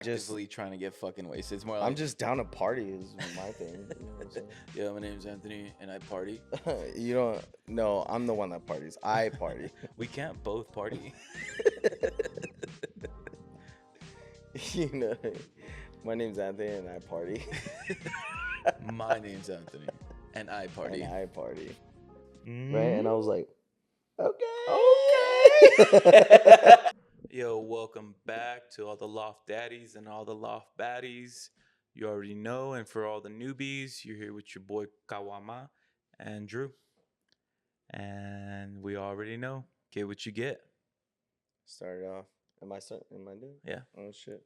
Just actively trying to get fucking wasted. It's more I'm like, just down to party is my thing. You know what I'm saying? yeah, my name's Anthony and I party. You don't. No, I'm the one that parties. I party. We can't both party. You know, my name's Anthony and I party. My name's Anthony and I party. And I party. Mm-hmm. Right? And I was like, okay. Yo, welcome back to all the Loft Daddies and all the Loft Baddies. You already know, and for all the newbies, you're here with your boy Kawama and Drew. And we already know, get what you get. Started off. Am I doing? Yeah. Oh shit.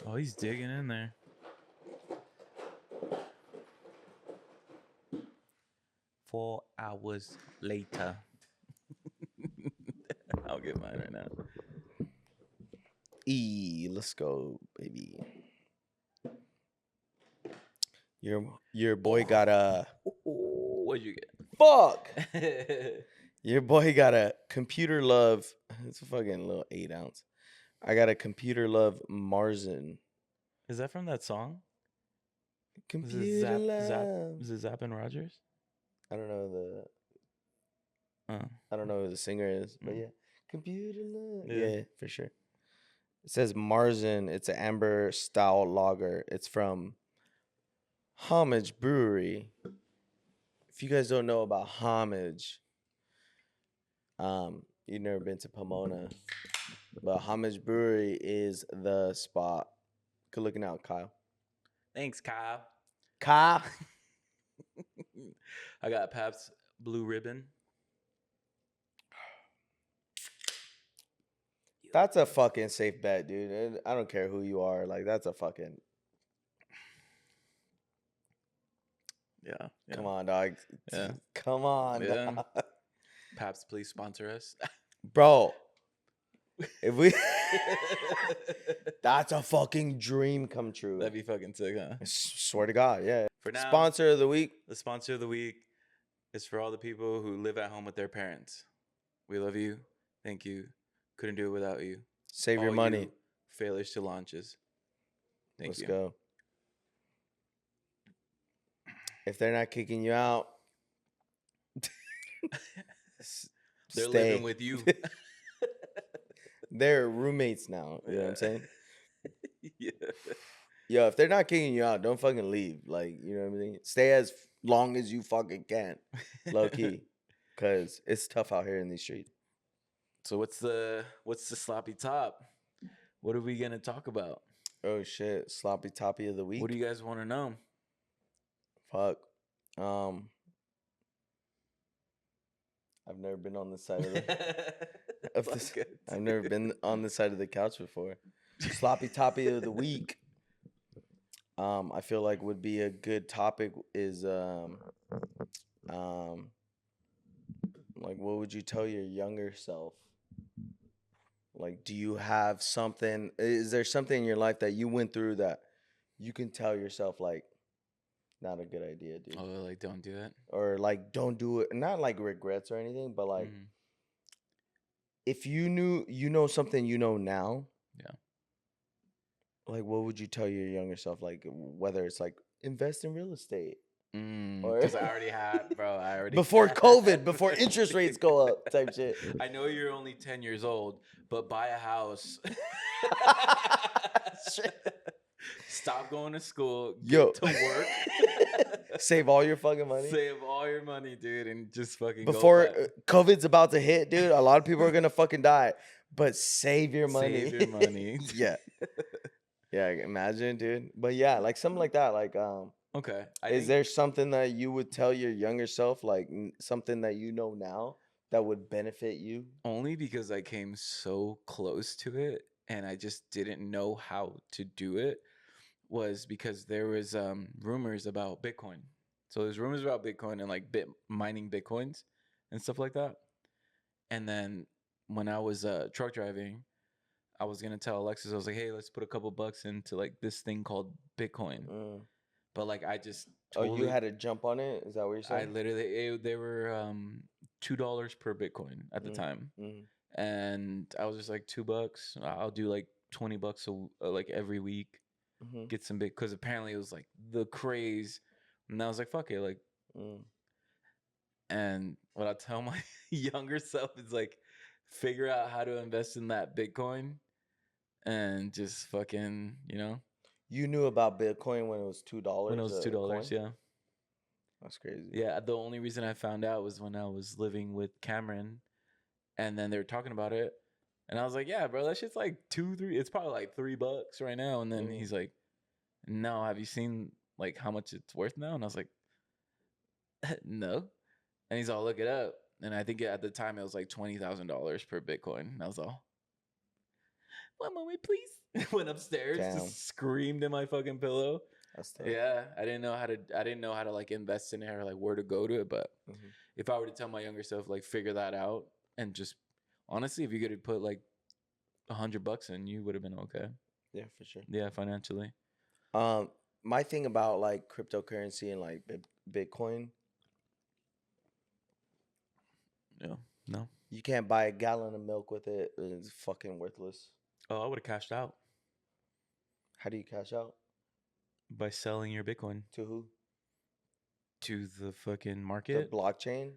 Oh, he's digging in there. 4 hours later. I'll get mine right now. Let's go, baby. Your boy got a What'd you get? fuck. Your boy got a Computer Love. It's a fucking little 8-ounce. I got a Computer Love Marzen. Is that from that song? Computer Love. Is it Zapp and Rogers? I don't know I don't know who the singer is, but yeah. Computer Love. Yeah, for sure. It says Marzen. It's an amber style lager. It's from Homage Brewery. If you guys don't know about Homage, you've never been to Pomona, but Homage Brewery is the spot. Good looking out, Kyle. Thanks, Kyle. Kyle. I got Pabst Blue Ribbon. That's a fucking safe bet, dude. I don't care who you are. Like, that's a fucking... Yeah. Come on, dog. Yeah. Come on, Yeah. dog. Pabst, please sponsor us. Bro. If we... That's a fucking dream come true. That'd be fucking sick, huh? Swear to God, yeah. For now, Sponsor of the week. The sponsor of the week is for all the people who live at home with their parents. We love you. Thank you. Couldn't do it without you. Save your money. Failures to launches. Let's go. If they're not kicking you out, they're stay. living with you. They're roommates now. You know what I'm saying? Yeah. Yo, if they're not kicking you out, don't fucking leave. Like, you know what I mean? Stay as long as you fucking can. Low key. Because it's tough out here in these streets. So what's the sloppy top? What are we gonna talk about? Oh shit. Sloppy toppy of the week. What do you guys want to know? Fuck. I've never been on this side of the I've never been on this side of the couch before. Sloppy toppy of the week. I feel like would be a good topic is like, what would you tell your younger self? Like, do you have something? Is there something in your life that you went through that you can tell yourself, like, not a good idea, dude? Oh, like, don't do it? Or, like, don't do it. Not, like, regrets or anything, but, like, if you know something you know now. Yeah. Like, what would you tell your younger self? Like, whether it's, like, invest in real estate. Because I already had, bro. Before COVID, before interest rates go up, type shit. I know you're only 10 years old, but buy a house. Stop going to school. Get to work. Save all your fucking money. Save all your money, dude, and just fucking before COVID's about to hit, dude. A lot of people are gonna fucking die, but save your money. Save your money. Yeah. Yeah, imagine, dude. But yeah, like something like that. Like, okay. Is there something that you would tell your younger self, like something that you know now that would benefit you? Only because I came so close to it and I just didn't know how to do it, was because there was rumors about Bitcoin. So there's rumors about Bitcoin and like mining Bitcoins and stuff like that. And then when I was truck driving, I was gonna tell Alexis, I was like, hey, let's put a couple bucks into like this thing called Bitcoin. But like I just Oh, you totally, had to jump on it? Is that what you're I saying? literally they were $2 per Bitcoin at the Mm, time, mm, and I was just like $2. I'll do like $20 like every week, mhm, get some big because apparently it was like the craze, and I was like fuck it, like. mm. And what I tell my younger self is like, figure out how to invest in that Bitcoin and just fucking, You knew about Bitcoin when it was when it $2 was a $2, coin? yeah. That's crazy. Yeah, the only reason I found out was when I was living with Cameron and then they were talking about it. And I was like, yeah, bro, that shit's like 2, 3, it's probably like $3 right now. And then Mhm. he's like, no, have you seen like how much it's worth now? And I was like, no. And he's all, look it up. And I think at the time it was like $20,000 per Bitcoin. And I was all, 1 moment, please. Went upstairs, Damn, just screamed in my fucking pillow. that's tough. Yeah, I didn't know how to like invest in it or like where to go to it. But Mhm. if I were to tell my younger self, like figure that out and just honestly, if you could put like $100 in, you would have been okay. Yeah, for sure. Yeah, financially. Um, my thing about like cryptocurrency and like Bitcoin, Yeah. No. you can't buy a gallon of milk with it. It's fucking worthless. Oh, I would have cashed out How do you cash out? by selling your Bitcoin To who? to the fucking The market. blockchain?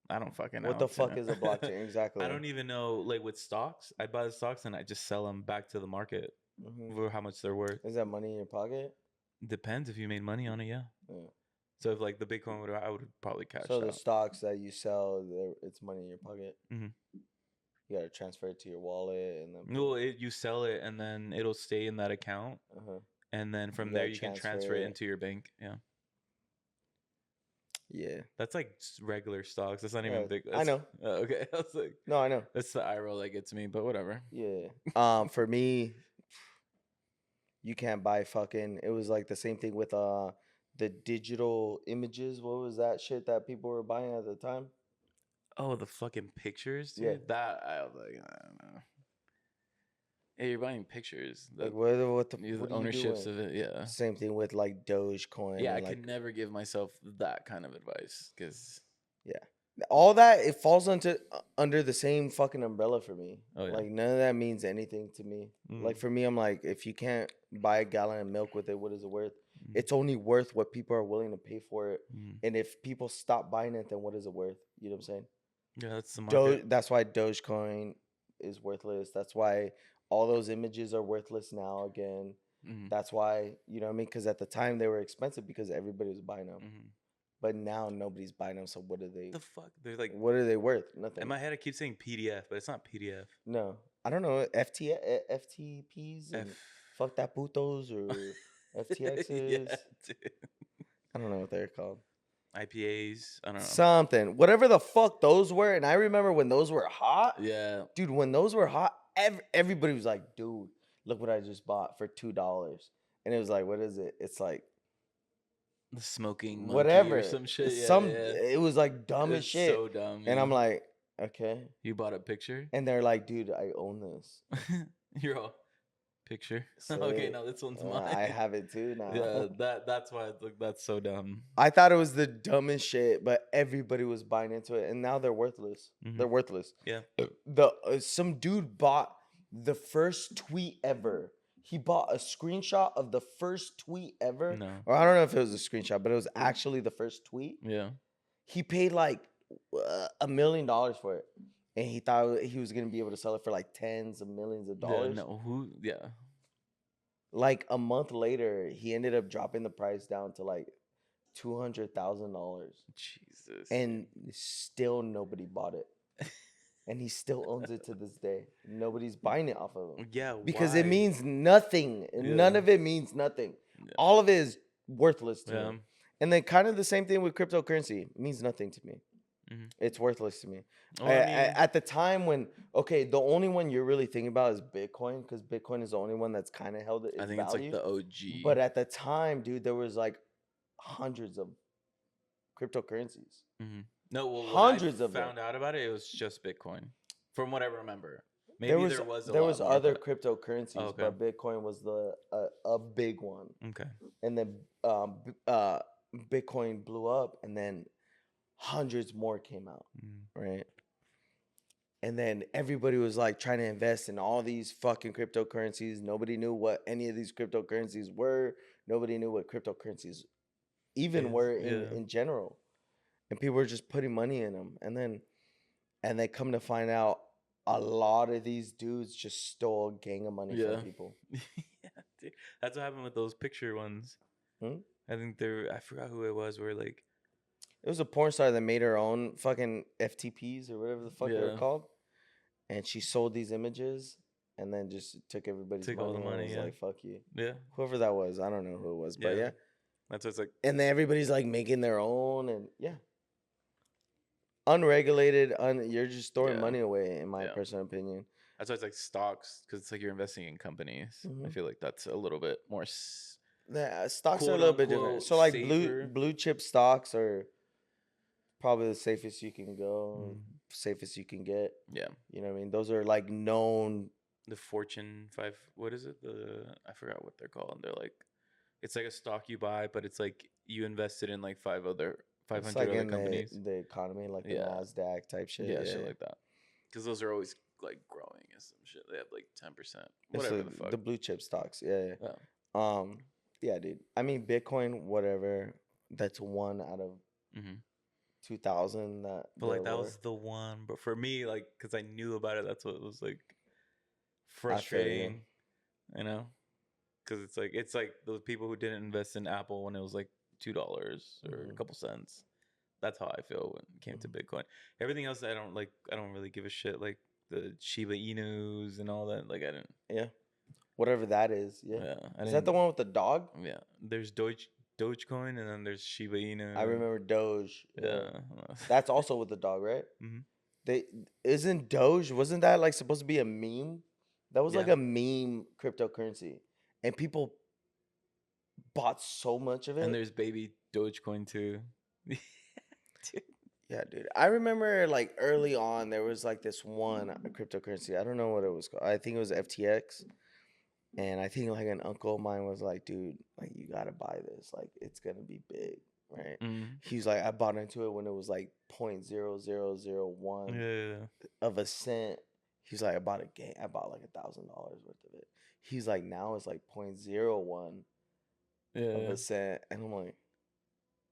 I don't fucking know. What the fuck is a blockchain? I Exactly. don't even know. Like with stocks, I buy the stocks and I just sell them back to the market Mhm. for how much they're worth. Is that money in your pocket? Depends if you made money on it, yeah. Yeah. So if like the Bitcoin would, I would probably cash So the out. stocks that you sell, it's money in your pocket. Mhm. You gotta transfer it to your wallet and then. Well, you sell it and then it'll stay in that account, Uh-huh. and then from You there gotta you can transfer transfer it it. into your bank. Yeah, Yeah. that's like regular stocks. That's not Yeah, even big. I know. Okay, I was like, No, I know. that's the eye roll that gets me, but whatever. Yeah. For me, you can't buy fucking. It was like the same thing with the digital images. What was that shit that people were buying at the time? Oh, the fucking pictures, dude. Yeah. That I was like, I don't know. Hey, you're buying pictures. Like That what the what are you ownerships doing? of it, yeah. Same thing with like Dogecoin Yeah, I and like could never give myself that kind of advice because, yeah. All that it falls under the same fucking umbrella for me. oh yeah, Like none of that means anything to me. Like Mm, for me, I'm like, if you can't buy a gallon of milk with it, what is it worth? mm, It's only worth what people are willing to pay for it. mm. And if people stop buying it, then what is it worth? You know what I'm saying? Yeah, that's the market. That's why Dogecoin is worthless. That's why all those images are worthless now again. Mm, That's why, you know what I mean? Because at the time they were expensive because everybody was buying them. mm. But now nobody's buying them. So The fuck? They're like what are they worth? in Nothing. my head. I keep saying PDF, but it's not PDF. No. I don't know. FTPs and F. fuck that putos or Yeah, FTXs. dude. I don't know what they're called. IPAs. I don't know. Something. Whatever the fuck those were. And I remember when those were hot. Yeah. Dude, when those were hot, everybody was like, dude, look what I just bought for $2. And it was like, what is it? It's like The smoking monkey whatever. or some shit. Yeah, Some yeah. it was like dumb as It's shit. so dumb. And I'm yeah. like, okay. You bought a picture? And they're like, dude, I own this. You're all picture. Okay, Say, now this one's mine. I have it too now. Yeah, that's why it's like that's so dumb. I thought it was the dumbest shit, but everybody was buying into it, and now they're worthless. Mhm. They're worthless. Yeah. Some dude bought the first tweet ever. He bought a screenshot of the first tweet ever. No. Or I don't know if it was a screenshot, but it was actually the first tweet. Yeah. He paid like $1 million for it, and he thought he was gonna be able to sell it for like tens of millions of dollars. Yeah, no, who? Yeah. Like a month later, he ended up dropping the price down to like $200,000, Jesus. and still nobody bought it. And he still owns it to this day. Nobody's buying it off of him Yeah. because why? it means nothing. None Yeah. of it means nothing. Yeah. All of it is worthless to Yeah. me. And then kind of the same thing with cryptocurrency. It means nothing to me. Mhm. It's worthless to me. Well, I mean, At the time when, okay, the only one you're really thinking about is Bitcoin, because Bitcoin is the only one that's kind of held its I think value. it's like the OG. But at the time, dude, there was like hundreds of cryptocurrencies. Mhm. No, well, Hundreds when I of them. found out about it, it was just Bitcoin, from what I remember. Maybe there was a there lot was more, other but cryptocurrencies, okay, but Bitcoin was the a big one. okay. And then Bitcoin blew up, and then hundreds more came out, Mm. right? And then everybody was like trying to invest in all these fucking cryptocurrencies. Nobody knew what any of these cryptocurrencies were. Nobody knew what cryptocurrencies even were Yeah. in general. And people were just putting money in them. And they come to find out a lot of these dudes just stole a gang of money Yeah. from people. Yeah, dude. That's what happened with those picture ones. Hmm? I think I forgot who it was. Where like, It was a porn star that made her own fucking FTPs or whatever the fuck they were yeah, called. And she sold these images and then just took everybody's took money all the and money. was Yeah, like, fuck you. yeah, Whoever that was, I don't know who it was, but yeah. yeah. That's what it's like. And then everybody's like making their own, and yeah. Unregulated, you're just throwing Yeah. money away, in my Yeah. personal opinion. That's why it's like stocks, because it's like you're investing in companies. I Mhm. feel like that's a little bit more. The stocks are a Quote, little bit different. unquote, So like safer. blue chip stocks are probably the safest you can go, Mm. safest you can get. Yeah. You know what I mean? Those are like known. The Fortune 5. What is it? I forgot what they're called. They're like, it's like a stock you buy, but it's like you invested in like It's 500 like other in companies. the economy, like the Yeah. Nasdaq type shit. Yeah, shit like that. Because those are always like growing and some shit. They have like 10%. It's Whatever the fuck. the blue chip stocks. Yeah. Yeah. Yeah, dude. I mean, Bitcoin, whatever. That's one out of Mm-hmm. 2,000 that. But like there that were. was the one. But for me, like, because I knew about it, that's what was like I feel you. frustrating. You know, because it's like those people who didn't invest in Apple when it was like $2 or a Mhm. couple cents. That's how I feel when it came to Bitcoin. Everything else, I don't like. I don't really give a shit. Like the Shiba Inus and all that. Like I didn't. Yeah. Whatever that is. Yeah. Yeah. I Is that the didn't. one with the dog? Yeah. There's Dogecoin, and then there's Shiba Inu. I remember Doge. Yeah. That's also with the dog, right? Mhm. Isn't Doge, wasn't that like supposed to be a meme? That was like Yeah. a meme cryptocurrency. And people bought so much of And it. there's baby Dogecoin too. Dude. Yeah, dude. I remember like early on there was like this one cryptocurrency. I don't know what it was called. I think it was FTX. And I think like an uncle of mine was like, dude, like you gotta buy this. Like it's gonna be big, right? He was like, I bought into it when it was like 0.0001 Yeah. of a cent. He's like, I bought like $1,000 worth of it. He's like, now it's like 0.01 of Yeah. a cent. And I'm like,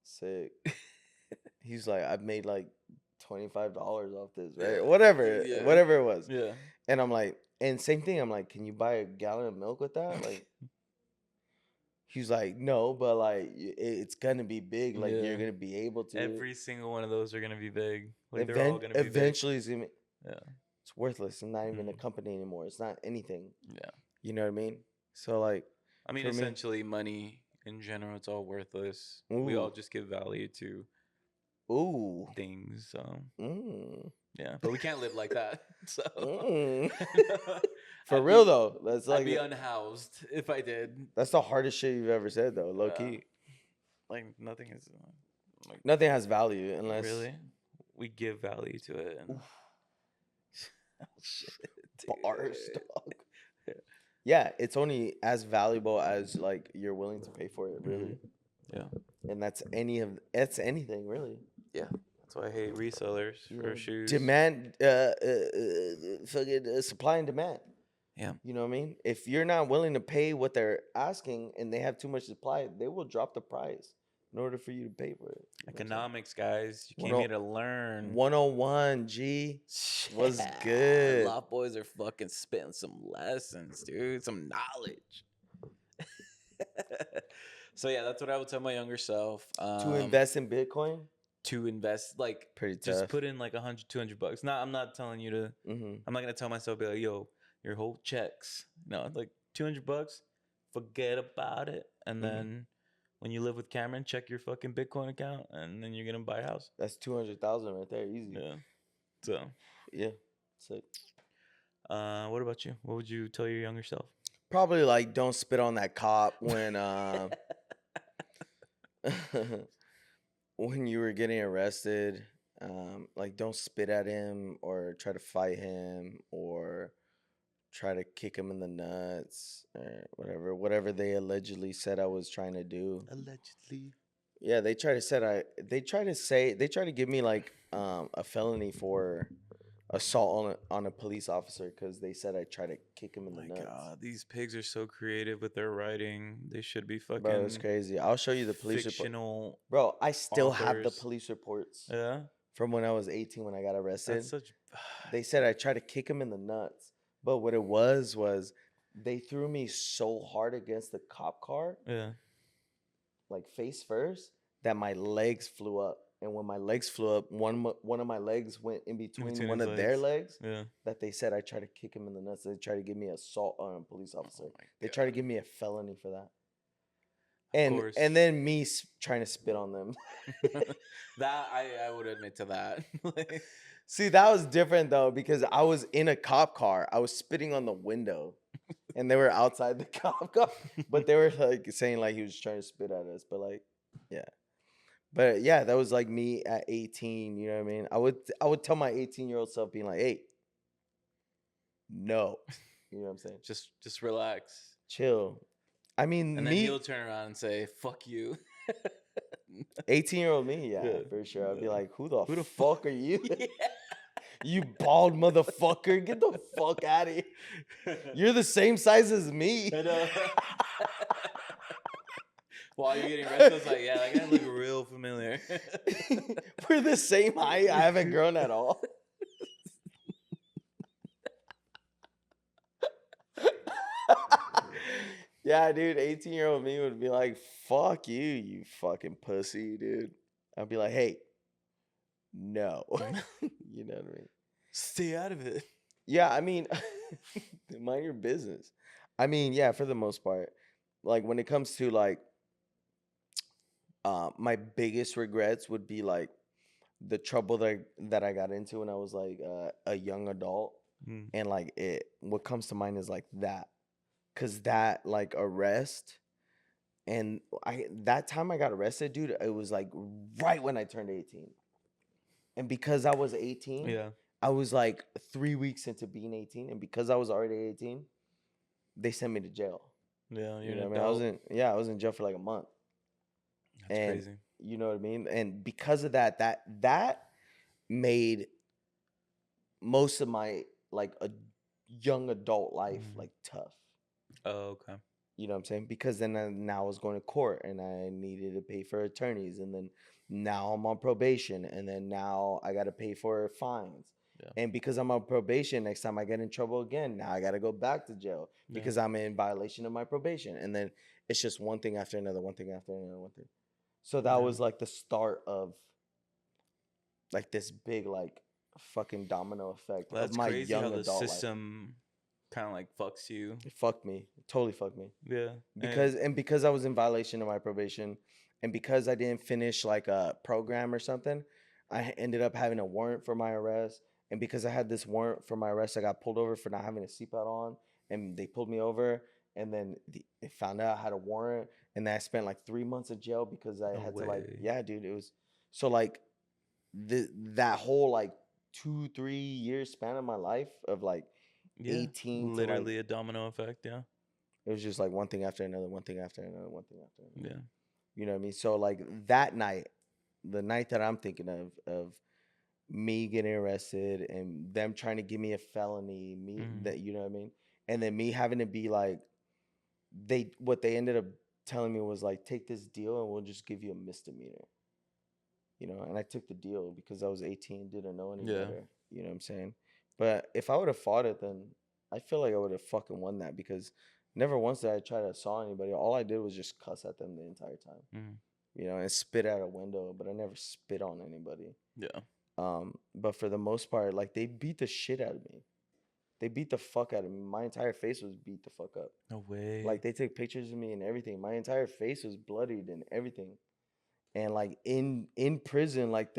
sick. He's like, I've made like $25 off this, right? Yeah. Whatever, Yeah. whatever it was. Yeah. And I'm like, and same thing. I'm like, can you buy a gallon of milk with that? Like, he's like, no, but like, it's gonna be big. Like, Yeah. you're gonna be able to. Every single one of those are gonna be big. Like they're all gonna be Eventually, it's gonna. Yeah. It's worthless. It's not even a Mhm. company anymore. It's not anything. Yeah. You know what I mean? So like, I mean, for me- essentially, money in general, it's all worthless. We all Ooh. just give value to ooh, things. So mm, yeah, but we can't live like that. So mm. For I'd real be- though, that's I'd like be unhoused if I did. that's the hardest shit you've ever said though. Low Yeah. key, Like nothing is like nothing has value unless really. We give value to it. And shit, bars, dude. dog. Yeah, it's only as valuable as like you're willing to pay for it, really. Yeah. And that's anything really. Yeah. That's why I hate resellers for shoes. Demand, fucking supply and demand. Yeah. You know what I mean? If you're not willing to pay what they're asking and they have too much supply, they will drop the price in order for you to pay for it. Economics, guys. You came here to learn. 101 G was good. Loft boys are fucking spitting some lessons, dude. Some knowledge. So yeah, that's what I would tell my younger self. To invest in Bitcoin? To invest, like, Pretty tough. just put in like $100, $200. I'm not telling you to. Mm-hmm. I'm not gonna tell myself, be like, yo, your whole checks. No, it's like $200. Forget about it, and then when you live with Cameron, check your fucking Bitcoin account, and then you're gonna buy a house. That's 200,000 right there, easy. Yeah. So yeah, sick. What about you? What would you tell your younger self? Probably like don't spit on that cop when when you were getting arrested. Like don't spit at him or try to fight him or try to kick him in the nuts or whatever they allegedly said I was trying to do. Allegedly. Yeah, they try to give me like a felony for assault on a police officer because they said I tried to kick him in the My nuts. God, these pigs are so creative with their writing. They should be Bro, fucking it's crazy. I'll show you the police report. fictional. Bro, I still have the authors. police reports Yeah, from when I was 18 when I got arrested. that's such. They said I tried to kick him in the nuts. But what it was they threw me so hard against the cop car, Yeah. like face first, that my legs flew up. And when my legs flew up, one of my legs went in between one his of their legs. Yeah. That they said I tried to kick him in the nuts. They tried to give me assault on a police officer. Oh my They tried to God. give me a felony for that. Of course. And then me trying to spit on them. That I would admit to that. See, that was different though because I was in a cop car. I was spitting on the window, and they were outside the cop car. But they were like saying like he was trying to spit at us. But like, yeah. But yeah, that was like me at 18. You know what I mean? I would tell my 18-year-old self, being like, "Hey, no," you know what I'm saying? Just relax. Chill. I mean, And then he'll turn around and say, "Fuck you." 18-year-old me, yeah, Yeah. for sure. I'd be Yeah. like, who the the fuck are you? Yeah. You bald motherfucker. Get the fuck out of here. You're the same size as me. I know. While you're getting arrested, I was like, yeah, that guy look real familiar. We're the same height. I haven't grown at all. Yeah, dude, 18-year-old me would be like, fuck you, you fucking pussy, dude. I'd be like, hey, no. You know what I mean? Stay out of it. Yeah, I mean, mind your business. I mean, yeah, for the most part. Like when it comes to like my biggest regrets would be like the trouble that I got into when I was like a young adult. And like what comes to mind is like that. Cause that like arrest and that time I got arrested, dude, it was like right when I turned 18. And because I was 18, Yeah. I was like 3 weeks into being 18, and because I was already 18, they sent me to jail. Yeah, You know what I mean? I was in jail for like a month. That's crazy. You know what I mean? And because of that made most of my like a young adult life like tough. Oh, okay. You know what I'm saying? Because then now I was going to court and I needed to pay for attorneys, and then now I'm on probation, and then now I got to pay for fines. Yeah. And because I'm on probation, next time I get in trouble again, now I got to go back to jail because I'm in violation of my probation. And then it's just one thing after another, one thing after another, one thing. So that was like the start of like this big like fucking domino effect Well, that's of my crazy young how the adult life. system kind of like fucks you. It fucked me. It totally fucked me. Yeah. Because I was in violation of my probation, and because I didn't finish like a program or something, I ended up having a warrant for my arrest. And because I had this warrant for my arrest, I got pulled over for not having a seatbelt on, and they pulled me over. And then they found out I had a warrant, and then I spent like 3 months in jail because I had to like, yeah, dude, it was so like that whole like 2-3 year span of my life of like 18 literally to a domino effect. Yeah, it was just like one thing after another, one thing after another, one thing after another. Yeah. You know what I mean? So like that night, the night that I'm thinking of me getting arrested and them trying to give me a felony, that, you know what I mean? And then me having to be like, what they ended up telling me was like, take this deal and we'll just give you a misdemeanor. You know, and I took the deal because I was 18, didn't know any better. You know what I'm saying? But if I would have fought it, then I feel like I would have fucking won that because never once did I try to assault anybody. All I did was just cuss at them the entire time. You know, and spit out a window, but I never spit on anybody. Yeah. But for the most part, like they beat the shit out of me. They beat the fuck out of me. My entire face was beat the fuck up. No way. Like they took pictures of me and everything. My entire face was bloodied and everything. And like in prison, like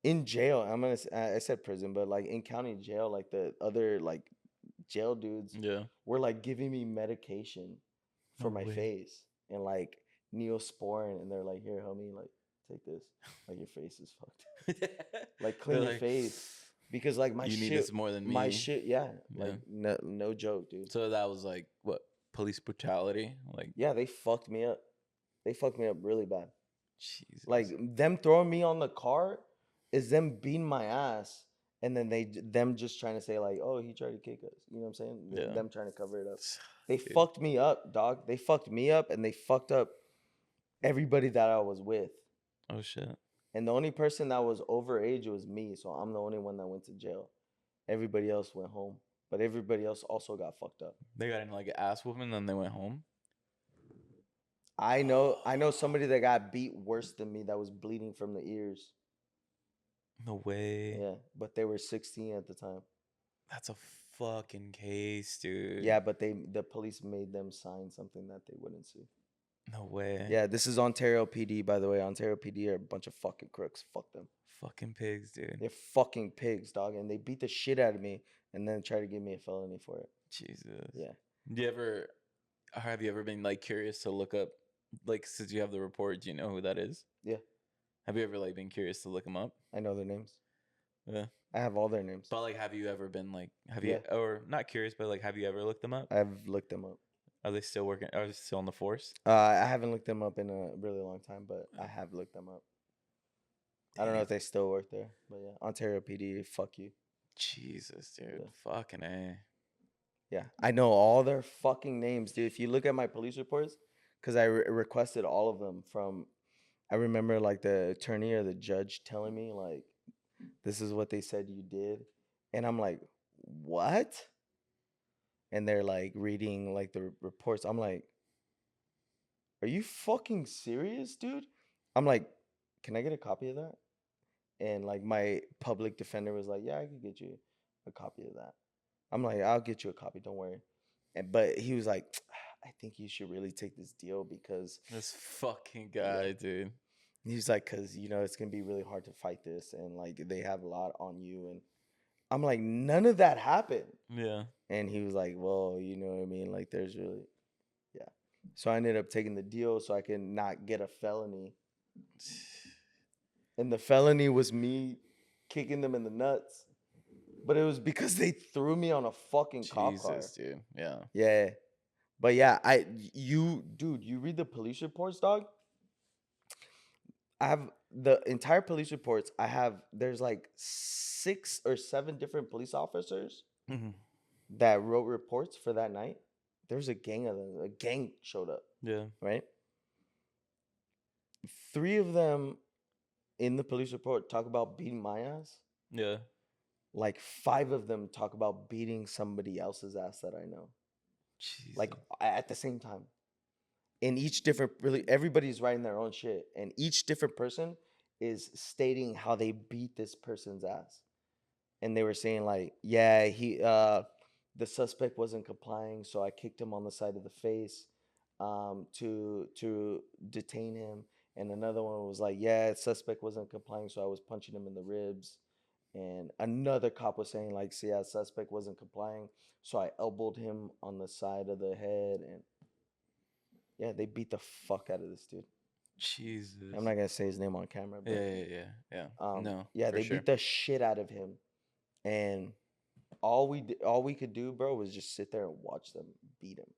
in jail, I said prison, but like in county jail, like the other like jail dudes were like giving me medication for my face and like Neosporin, and they're like, here, homie, like take this, like your face is fucked. Like clean your face. because like my You need shit, this more than my me. shit, yeah, Yeah. like no joke, dude. So that was like what, police brutality? Like, Yeah, they fucked me up. They fucked me up really bad. Jesus. Like them throwing me on the car is them beating my ass, and then them just trying to say like, oh, he tried to kick us. You know what I'm saying? Yeah. Them trying to cover it up. They Dude. fucked me up, dog. They fucked me up, and they fucked up everybody that I was with. Oh shit. And the only person that was over age was me, so I'm the only one that went to jail. Everybody else went home, but everybody else also got fucked up. They got in like an ass whooping, and then they went home. I know somebody that got beat worse than me that was bleeding from the ears. No way. Yeah, but they were 16 at the time. That's a fucking case, dude. Yeah, but the police made them sign something that they wouldn't sue. No way. Yeah, this is Ontario PD, by the way. Ontario PD are a bunch of fucking crooks. Fuck them. Fucking pigs, dude. They're fucking pigs, dog. And they beat the shit out of me and then try to give me a felony for it. Jesus. Yeah. Have you ever been like curious to look up, like, since you have the report, do you know who that is? Yeah. Have you ever like been curious to look them up? I know their names. Yeah. I have all their names. But like, have you ever been like, Yeah. or not curious, but like, have you ever looked them up? I've looked them up. Are they still working? Are they still on the force? I haven't looked them up in a really long time, but I have looked them up. I don't know if they still work there, but yeah. Ontario PD, fuck you. Jesus, dude. Yeah. Fucking A. Yeah, I know all their fucking names, dude. If you look at my police reports, because I requested all of them from, I remember like the attorney or the judge telling me like, this is what they said you did, and I'm like, what? And they're like reading like the reports. I'm like, are you fucking serious, dude? I'm like, can I get a copy of that? And like my public defender was like, yeah, I could get you a copy of that. I'm like, I'll get you a copy, don't worry. But he was like, I think you should really take this deal because This fucking guy, dude. he's like, because it's gonna be really hard to fight this, and like they have a lot on you. And I'm like, none of that happened. Yeah. And he was like, well, you know what I mean? Like, there's really, yeah. So I ended up taking the deal so I can not get a felony. And the felony was me kicking them in the nuts. But it was because they threw me on a fucking cop car. Jesus, dude. Yeah. Yeah. But yeah, you read the police reports, dog? I have the entire police reports. There's like 6 or 7 different police officers that wrote reports for that night. There's a gang of them. A gang showed up. Yeah. Right? 3 of them in the police report talk about beating my ass. Yeah. Like 5 of them talk about beating somebody else's ass that I know. Jesus. Like at the same time. In each different, really, everybody's writing their own shit. And each different person is stating how they beat this person's ass. And they were saying like, yeah, the suspect wasn't complying, so I kicked him on the side of the face to detain him. And another one was like, yeah, suspect wasn't complying, so I was punching him in the ribs. And another cop was saying like, see, yeah, suspect wasn't complying, so I elbowed him on the side of the head. And yeah, they beat the fuck out of this dude. Jesus. I'm not gonna say his name on camera, but Yeah. No. yeah, they beat the shit out of him. And all we could do, bro, was just sit there and watch them beat him.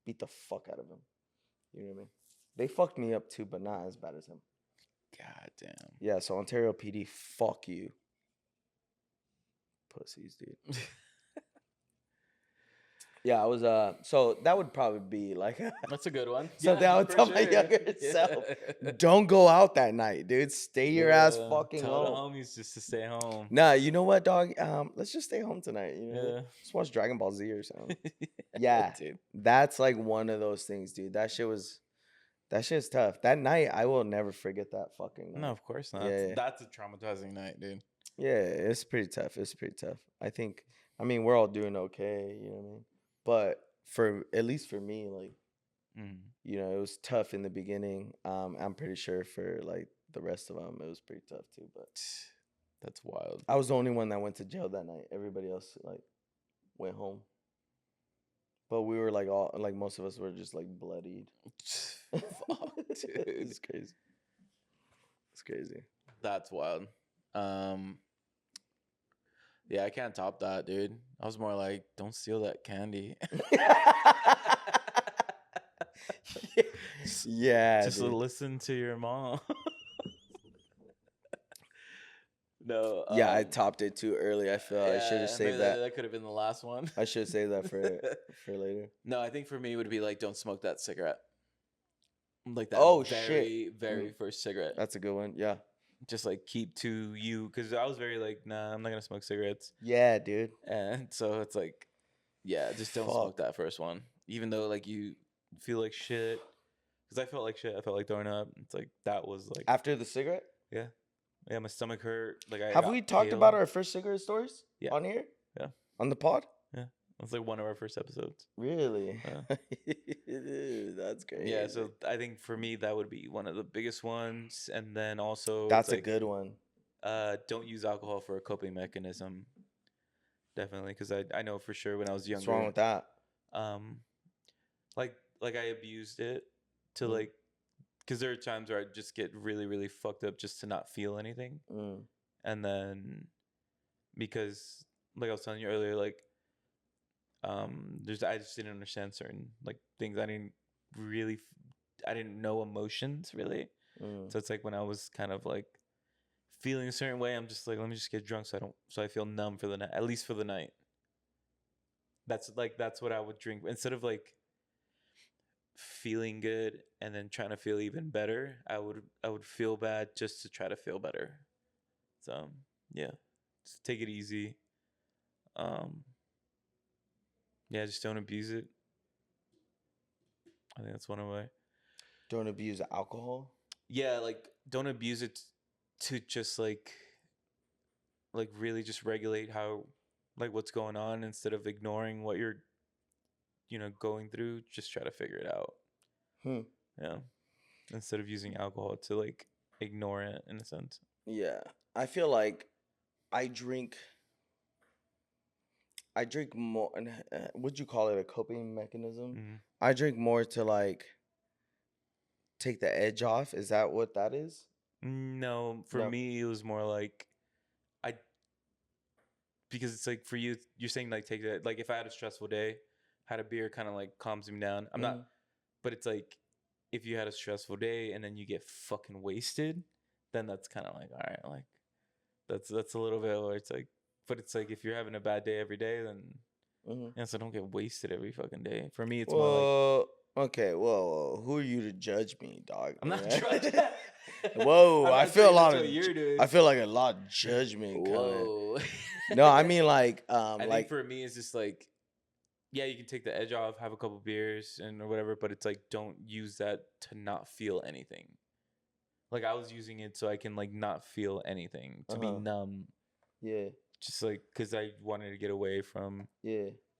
Beat the fuck out of him. You know what I mean? They fucked me up too, but not as bad as him. God damn. Yeah, so Ontario PD, fuck you. Pussies, dude. Yeah, I was so that would probably be like That's a good one. something I would tell my younger self. Don't go out that night, dude. Stay your ass fucking tell home. the homies just to stay home. Nah, you know what, dog? Let's just stay home tonight. You know, Yeah. just watch Dragon Ball Z or something. Yeah, dude. That's like one of those things, dude. That shit's tough. That night, I will never forget that fucking night. No, of course not. Yeah. That's a traumatizing night, dude. Yeah, it's pretty tough. I mean, we're all doing okay, you know what I mean? But at least for me, like, it was tough in the beginning. I'm pretty sure for like the rest of them, it was pretty tough too. But that's wild. I was the only one that went to jail that night. Everybody else like went home. But we were like most of us were just like bloodied. Fuck, dude. It's crazy. It's crazy. That's wild. Yeah, I can't top that, dude. I was more like, don't steal that candy. Yeah, Just dude. listen to your mom. No. Yeah, I topped it too early. I feel I should have Yeah, maybe saved that. that could have been the last one. I should have saved that for later. No, I think for me it would be like, don't smoke that cigarette. Like that Oh, shit. very, very first cigarette. That's a good one. Yeah. Just like keep to you, because I was very like, nah, I'm not gonna smoke cigarettes. Yeah, dude. And so it's like, yeah, just don't smoke that first one. Even though like you feel like shit. Because I felt like shit. I felt like throwing up. It's like that was like After the cigarette? Yeah. Yeah, my stomach hurt. Like Have we talked about our first cigarette stories? Yeah. On here? Yeah. On the pod? Yeah. That's like one of our first episodes. Really? Dude, that's great. Yeah, so I think for me that would be one of the biggest ones. And then also that's a good one. Don't use alcohol for a coping mechanism. Definitely, because I know for sure when I was younger. What's wrong with that? Like I abused it to like, because there are times where I just get really, really fucked up just to not feel anything. And then because like I was telling you earlier, like I just didn't understand certain like things. I didn't know emotions really. So it's like when I was kind of like feeling a certain way, I'm just like, let me just get drunk so I feel numb for the night, at least for the night. That's what I would drink instead of like feeling good and then trying to feel even better. I would feel bad just to try to feel better. So yeah, just take it easy. Yeah, just don't abuse it. I think that's one way. Don't abuse alcohol? Yeah, like don't abuse it to just like really just regulate how like what's going on instead of ignoring what you're going through. Just try to figure it out. Yeah, instead of using alcohol to like ignore it in a sense. Yeah, I feel like I drink more. Would you call it a coping mechanism? I drink more to like take the edge off. Is that what that is? No, for me it was more like because it's like for you, you're saying like take that, like if I had a stressful day, had a beer kind of like calms me down. I'm not, but it's like if you had a stressful day and then you get fucking wasted, then that's kind of like, all right, like that's a little bit where it's like, but it's like if you're having a bad day every day, then yeah, so don't get wasted every fucking day. For me, it's more like, okay, whoa, who are you to judge me, dog? I'm not judging. Whoa, I feel like a lot of judgment coming. No, I mean like I think for me it's just like, yeah, you can take the edge off, have a couple beers and or whatever, but it's like don't use that to not feel anything. Like I was using it so I can like not feel anything, to be numb. Yeah. Just like because I wanted to get away from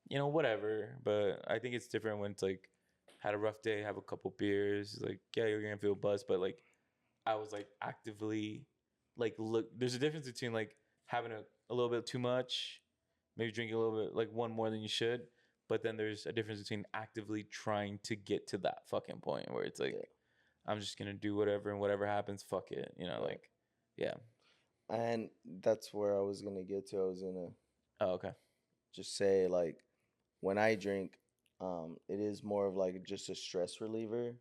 whatever. But I think it's different when it's like had a rough day, have a couple beers, like yeah, you're gonna feel buzzed, but like I was like actively like look. There's a difference between like having a little bit too much, maybe drinking a little bit like one more than you should, but then there's a difference between actively trying to get to that fucking point where it's like I'm just gonna do whatever and whatever happens, fuck it, like yeah. And that's where I was gonna get to. I was gonna just say like when I drink, it is more of like just a stress reliever.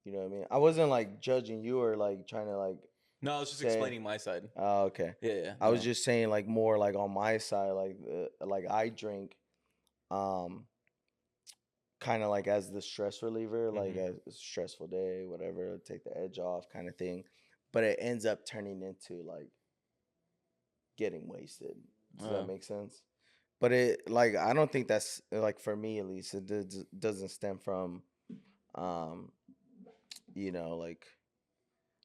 You know what I mean? I wasn't like judging you or like trying to like. No, I was just explaining my side. Oh, okay. Yeah. I was just saying like more like on my side, like I drink, kind of like as the stress reliever, like a stressful day, whatever, take the edge off, kind of thing. But it ends up turning into like getting wasted. Does that make sense? But it like I don't think that's like for me at least. It doesn't stem from,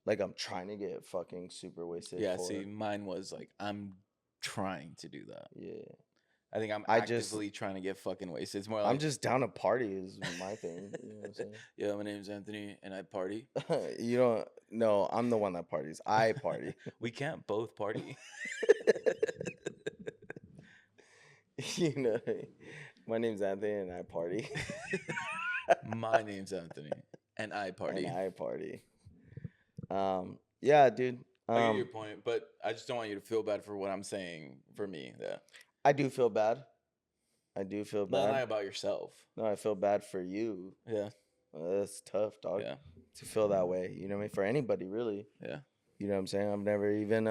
like I'm trying to get fucking super wasted. Yeah, see, mine was like I'm trying to do that. Yeah. I think I'm actively trying to get fucking wasted. It's more like I'm just down to party is my thing. You know what I'm saying? Yeah, my name's Anthony and I party. You don't no, I'm the one that parties. I party. We can't both party. My name's Anthony and I party. My name's Anthony and I party. Yeah, dude. I get your point, but I just don't want you to feel bad for what I'm saying. For me, yeah, I do feel bad. I do feel not bad. about yourself. No, I feel bad for you. Yeah, That's tough, dog. yeah, To feel that way. You know what I mean? For anybody, really. yeah. You know what I'm saying? I've never even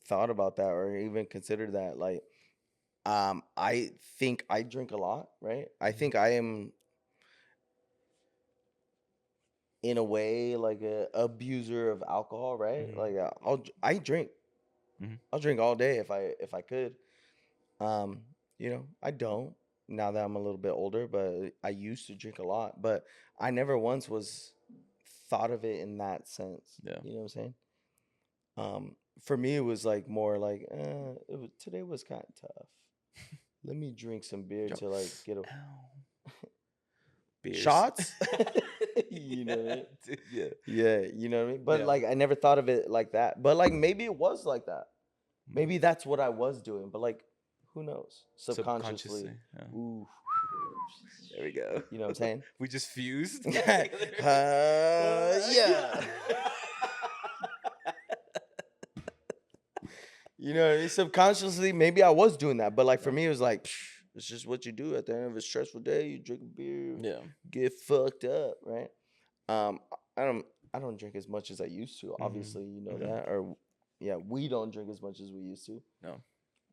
thought about that or even considered that. Like, I think I drink a lot, right? I think I am in a way like a abuser of alcohol, right? Mhm. Like I drink. Mhm. I'll drink all day if I could. Um, I don't now that I'm a little bit older, but I used to drink a lot, but I never once was thought of it in that sense. Yeah. You know what I'm saying? For me, it was like more like, today was kind of tough. Let me drink some beer Yo. to like get a Beers. shots. You know what I mean? Dude, yeah. Yeah, you know what I mean? But Yeah. like I never thought of it like that. But like maybe it was like that. Maybe that's what I was doing. But like, who knows? Subconsciously. Yeah. Ooh. There we go. You know what I'm saying? We just fused. Yeah. You know what I mean? Subconsciously, maybe I was doing that. But like for me, it was like, it's just what you do at the end of a stressful day. You drink a beer, Yeah. get fucked up, right? I don't drink as much as I used to. Obviously, you know that. Or yeah, we don't drink as much as we used to. No.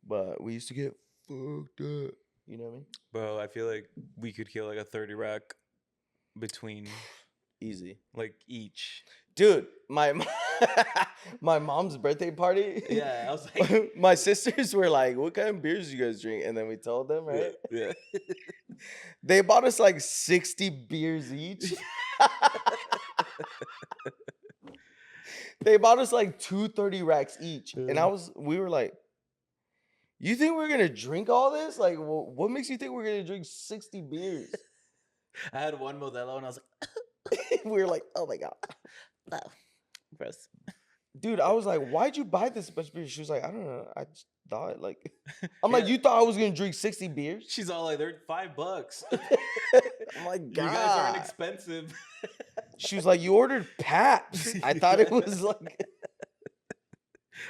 But we used to get fucked up. You know what I mean? Bro, I feel like we could kill like a 30 rack between Easy. like each. Dude, my mom's birthday party. Yeah, I was like, my sisters were like, "What kind of beers do you guys drink?" And then we told them, right? Yeah. They bought us like 60 beers each. They bought us like 230 racks each. And we were like, you think we're gonna drink all this? Like, what makes you think we're gonna drink 60 beers? I had one Modelo and I was like, We were like, oh my God. no. Gross. Dude, I was like, why'd you buy this much beer? She was like, I don't know. I just thought like I'm Yeah. like, you thought I was gonna drink 60 beers? She's all like, they're $5. I'm like, You God. guys aren't expensive. She was like, you ordered Paps. I thought it was like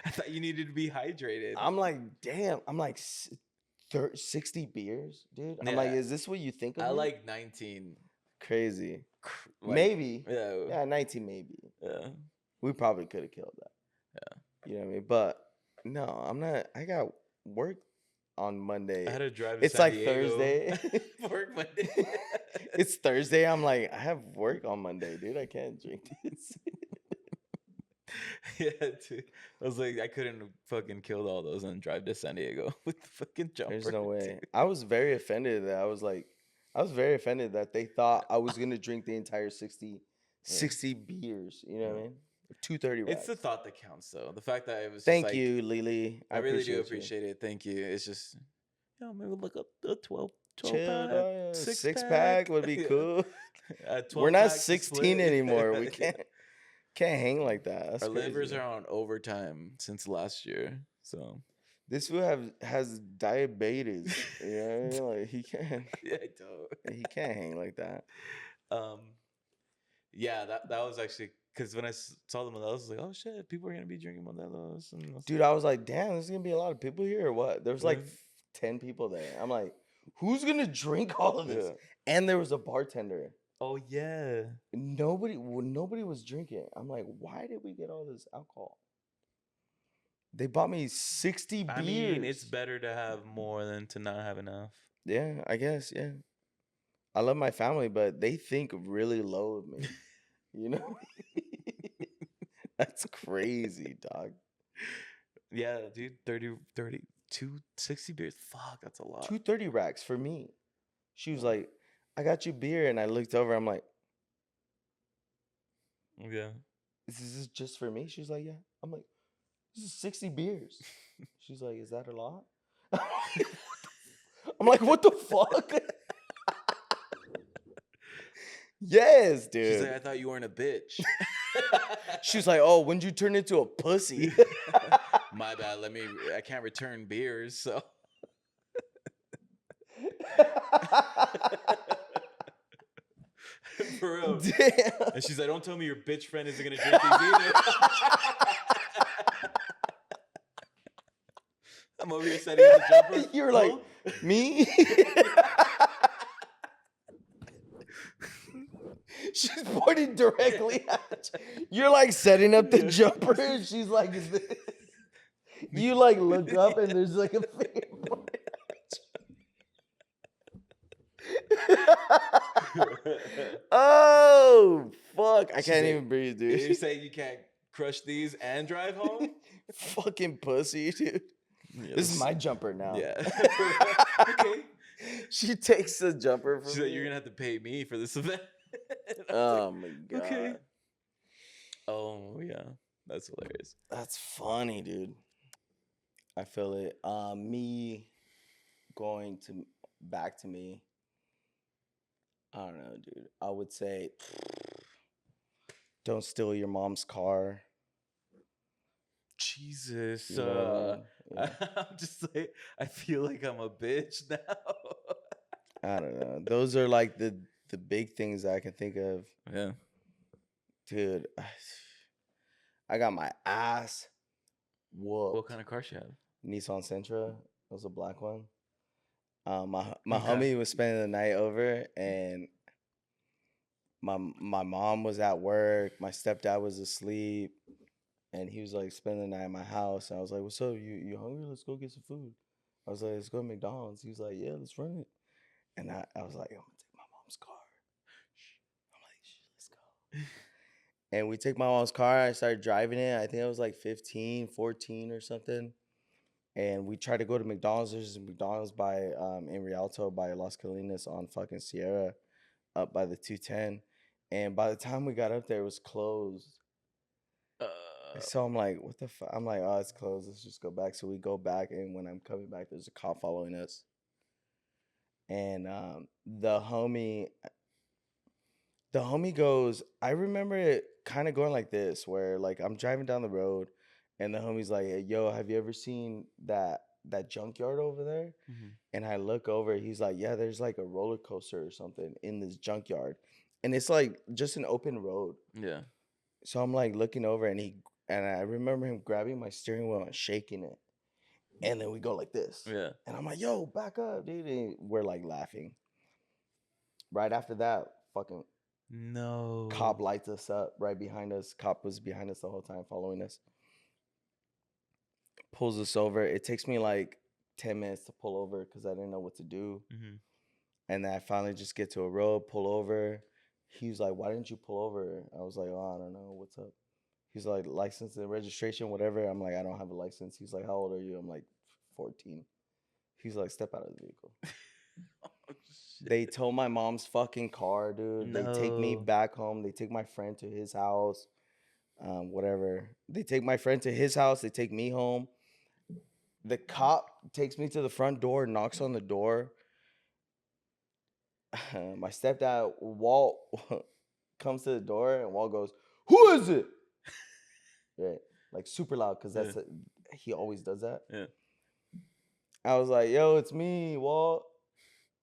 I thought you needed to be hydrated. I'm like, damn. I'm like 60 beers, dude. I'm like, Yeah. is this what you think of I me? like 19. Crazy. Like, Maybe. Yeah. Yeah, 19 maybe. Yeah. We probably could have killed that. Yeah. You know what I mean? But no, I'm not. I got work on Monday. I had to drive to It's San like Diego Thursday. work Monday. It's Thursday. I'm like, I have work on Monday, dude. I can't drink this. Yeah, dude. I was like, I couldn't have fucking killed all those and drive to San Diego with the fucking jumper. There's no way. dude. I was very offended that I was very offended that they thought I was gonna drink the entire 60 beers. You know what I mean? 230 racks. It's the thought that counts, though. The fact that it was. Thank just like, you, Lily. I really do you. appreciate it. Thank you. It's just, maybe look up the 12 Chill, pack, dog. six Six-pack would be Yeah. cool. A We're not 12-pack to 16 split. anymore. We can't hang like that. That's Our livers crazy. are on overtime since last year, so This fool has diabetes. You know what I mean? Like he can't yeah, I don't. he can't hang like that. Yeah, that was actually because when I saw the Modelos, I was like, oh shit, people are gonna be drinking Modelos. And Dude, I was like, damn, there's gonna be a lot of people here or what? There was like Yeah. 10 people there. I'm like, who's gonna drink all of this? Yeah. And there was a bartender. Oh yeah. Nobody was drinking. I'm like, why did we get all this alcohol? They bought me 60 beers. I mean, it's better to have more than to not have enough. Yeah, I guess, yeah. I love my family, but they think really low of me. You know? That's crazy, dog. Yeah, dude, 260 beers. Fuck, that's a lot. 230 racks for me. She was like, I got you beer. And I looked over. I'm like, Yeah. is this just for me? She's like, yeah. I'm like, this is 60 beers. She's like, is that a lot? I'm like, what the fuck? Yes, dude. She's like, I thought you weren't a bitch. She was like, oh, when did you turn into a pussy? My bad. I can't return beers, so. For real. Damn. And she's like, don't tell me your bitch friend isn't gonna drink these either. I'm over here setting up the jumper. You're like, Huh? me? She's pointing directly at you. You're like setting up the jumper. And she's like, is this? You like look up and there's like a finger pointing at you. Oh, fuck. I can't even breathe, dude. You're saying you can't crush these and drive home? Fucking pussy, dude. Yeah, This is my jumper now. Yeah. Okay. She takes the jumper from She's me. like, you're gonna have to pay me for this event. Oh my god. Okay. Oh yeah, that's hilarious. That's funny, dude. I feel it. Me going to back to me. I don't know, dude. I would say don't steal your mom's car. Jesus. You know what I mean? Yeah. I'm just like, I feel like I'm a bitch now. I don't know. Those are like the big things that I can think of. Yeah. Dude, I got my ass whooped. What kind of car she have? Nissan Sentra. It was a black one. My Okay. homie was spending the night over, and my mom was at work. My stepdad was asleep, and he was like spending the night at my house. And I was like, "What's up? You hungry? Let's go get some food." I was like, "Let's go to McDonald's." He was like, "Yeah, let's run it." And I was like, "I'm gonna take my mom's car." I'm like, "Let's go." And we take my mom's car. I started driving it. I think I was like 15, 14 or something. And we tried to go to McDonald's. There's a McDonald's by in Rialto by Las Colinas on fucking Sierra, up by the 210. And by the time we got up there, it was closed. So I'm like, what the fuck? I'm like, oh, it's closed. Let's just go back. So we go back, and when I'm coming back, there's a cop following us. And the homie goes, I remember it kind of going like this, where like I'm driving down the road, and the homie's like, hey, yo, have you ever seen that junkyard over there? Mhm. And I look over, he's like, yeah, there's like a roller coaster or something in this junkyard. And it's like just an open road. Yeah. So I'm like looking over, and I remember him grabbing my steering wheel and shaking it. And then we go like this. Yeah. And I'm like, yo, back up, dude. And we're like laughing. Right after that, fucking No. cop lights us up right behind us. Cop was behind us the whole time, following us. Pulls us over. It takes me like 10 minutes to pull over because I didn't know what to do. Mm-hmm. And then I finally just get to a road, pull over. He was like, why didn't you pull over? I was like, oh, I don't know. What's up? He's like, license and registration, whatever. I'm like, I don't have a license. He's like, how old are you? I'm like, 14. He's like, step out of the vehicle. Oh, They tow my mom's fucking car, dude. They take me No. back home. They take my friend to his house. Whatever. They take my friend to his house. They take me home. The cop takes me to the front door, knocks on the door. My stepdad, Walt, comes to the door, and Walt goes, who is it? Right. Like super loud, because that's he always does that. Yeah. I was like, yo, it's me, Walt.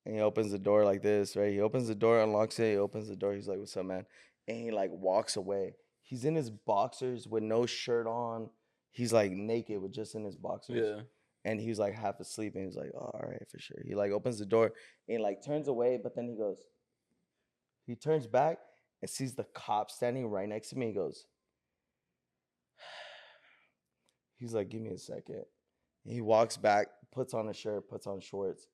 And he opens the door like this, right? He opens the door, unlocks it, he opens the door. He's like, what's up, man? And he like walks away. He's in his boxers with no shirt on. He's like naked with just in his boxers. Yeah. And he's like half asleep. And he's like, oh, all right, for sure. He like opens the door and he like turns away, but then he turns back and sees the cop standing right next to me. He goes, he's like, give me a second. And he walks back, puts on a shirt, puts on shorts.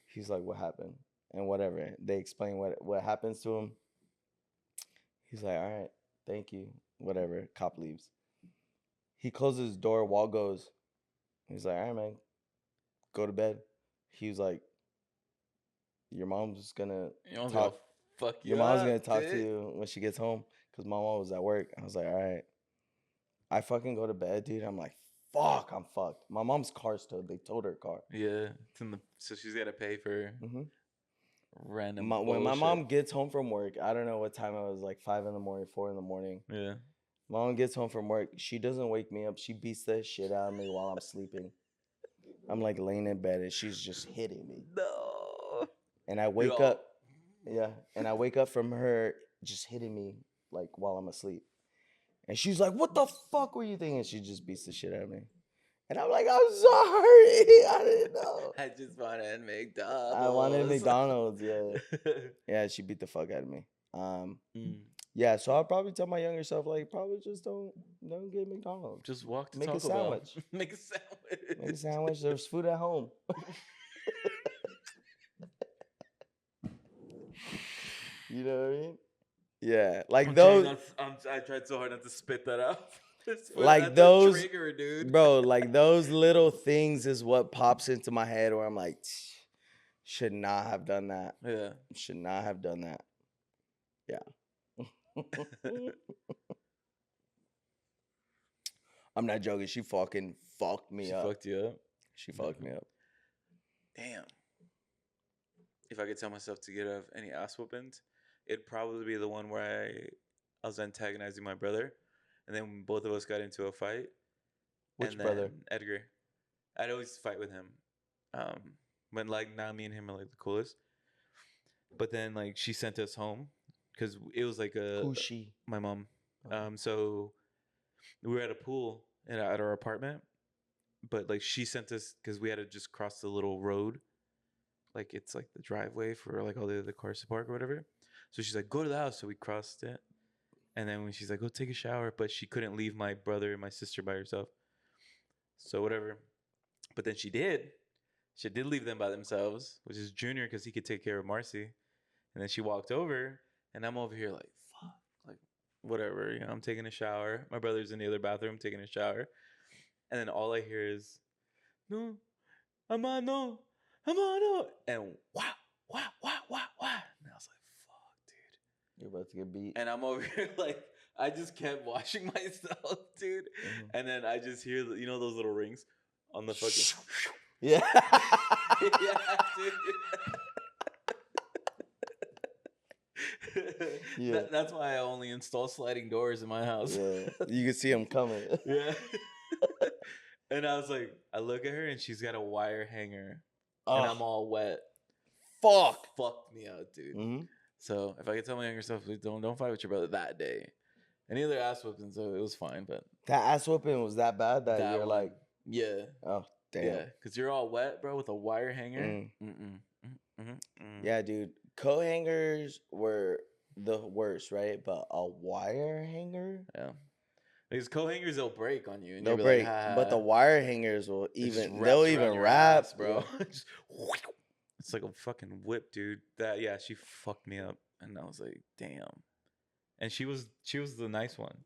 He's like, what happened? And whatever. They explain what happens to him. He's like, all right, thank you. Whatever. Cop leaves. He closes his door. Walt goes. He's like, all right, man, go to bed. He was like, your mom's gonna talk. Fuck you. Your mom's gonna talk to you when she gets home, because my mom was at work. I was like, all right. I fucking go to bed, dude. I'm like, fuck, I'm fucked. My mom's car's towed. They towed her car. Yeah. So she's got to pay for random When my bullshit. mom gets home from work, I don't know what time it was, like 5 in the morning, 4 in the morning. Yeah. Mom gets home from work. She doesn't wake me up. She beats the shit out of me while I'm sleeping. I'm like laying in bed and she's just hitting me. No. And I wake up. Yeah, and I wake up from her just hitting me like while I'm asleep, and she's like, "What the fuck were you thinking?" She just beats the shit out of me, and I'm like, "I'm sorry, I didn't know." I just wanted I wanted McDonald's. McDonald's. Yeah, yeah, she beat the fuck out of me. Mm. Yeah, so I'll probably tell my younger self like, probably just don't get McDonald's. Just walk to Make a Taco Bell. sandwich. Make a sandwich. Make a sandwich. There's food at home. You know what I mean? Yeah, like those. I tried so hard not to spit that out. Like those, trigger, dude. Bro, like those little things is what pops into my head where I'm like, should not have done that. Yeah. Should not have done that. Yeah. I'm not joking. She fucking fucked me up. She fucked you up? She fucked me up. Damn. If I could tell myself to get out of any ass whoopings, it'd probably be the one where I was antagonizing my brother, and then both of us got into a fight. Which brother? Edgar. I'd always fight with him. When like now me and him are like the coolest. But then like she sent us home because it was like Who's she? My mom. Oh. So we were at a pool at our apartment, but like she sent us because we had to just cross the little road, like it's like the driveway for like all the other cars to park or whatever. So she's like, go to the house. So we crossed it, and then when she's like, go take a shower, but she couldn't leave my brother and my sister by herself. So whatever, but then she did. She did leave them by themselves, which is Junior because he could take care of Marcy. And then she walked over, and I'm over here like, fuck, like, whatever. You know, I'm taking a shower. My brother's in the other bathroom taking a shower. And then all I hear is, no, Ama, no, Ama, no. And wow, wow, wow, wow, wow. And I was like, fuck, dude. You're about to get beat. And I'm over here like, I just kept washing myself, dude. Mm-hmm. And then I just hear, you know, those little rings on the fucking... Yeah. Yeah, dude. Yeah. That's why I only install sliding doors in my house. Yeah. You can see them coming. Yeah. And I was like, I look at her and she's got a wire hanger. And I'm all wet. Fuck. Fucked me out, dude. Mm-hmm. So if I could tell my younger self, don't fight with your brother that day. Any other ass whooping, so it was fine. But that ass whooping was that bad that you're one, like, yeah. Oh, damn. Yeah, because you're all wet, bro, with a wire hanger. Yeah, dude. Coat hangers were the worst, right? But a wire hanger? Yeah. Because coat hangers, they'll break on you. And they'll break. Like, but the wire hangers will even, they'll even wrap, ass, bro. It's like a fucking whip, dude. That, yeah, she fucked me up. And I was like, damn. And she was the nice one.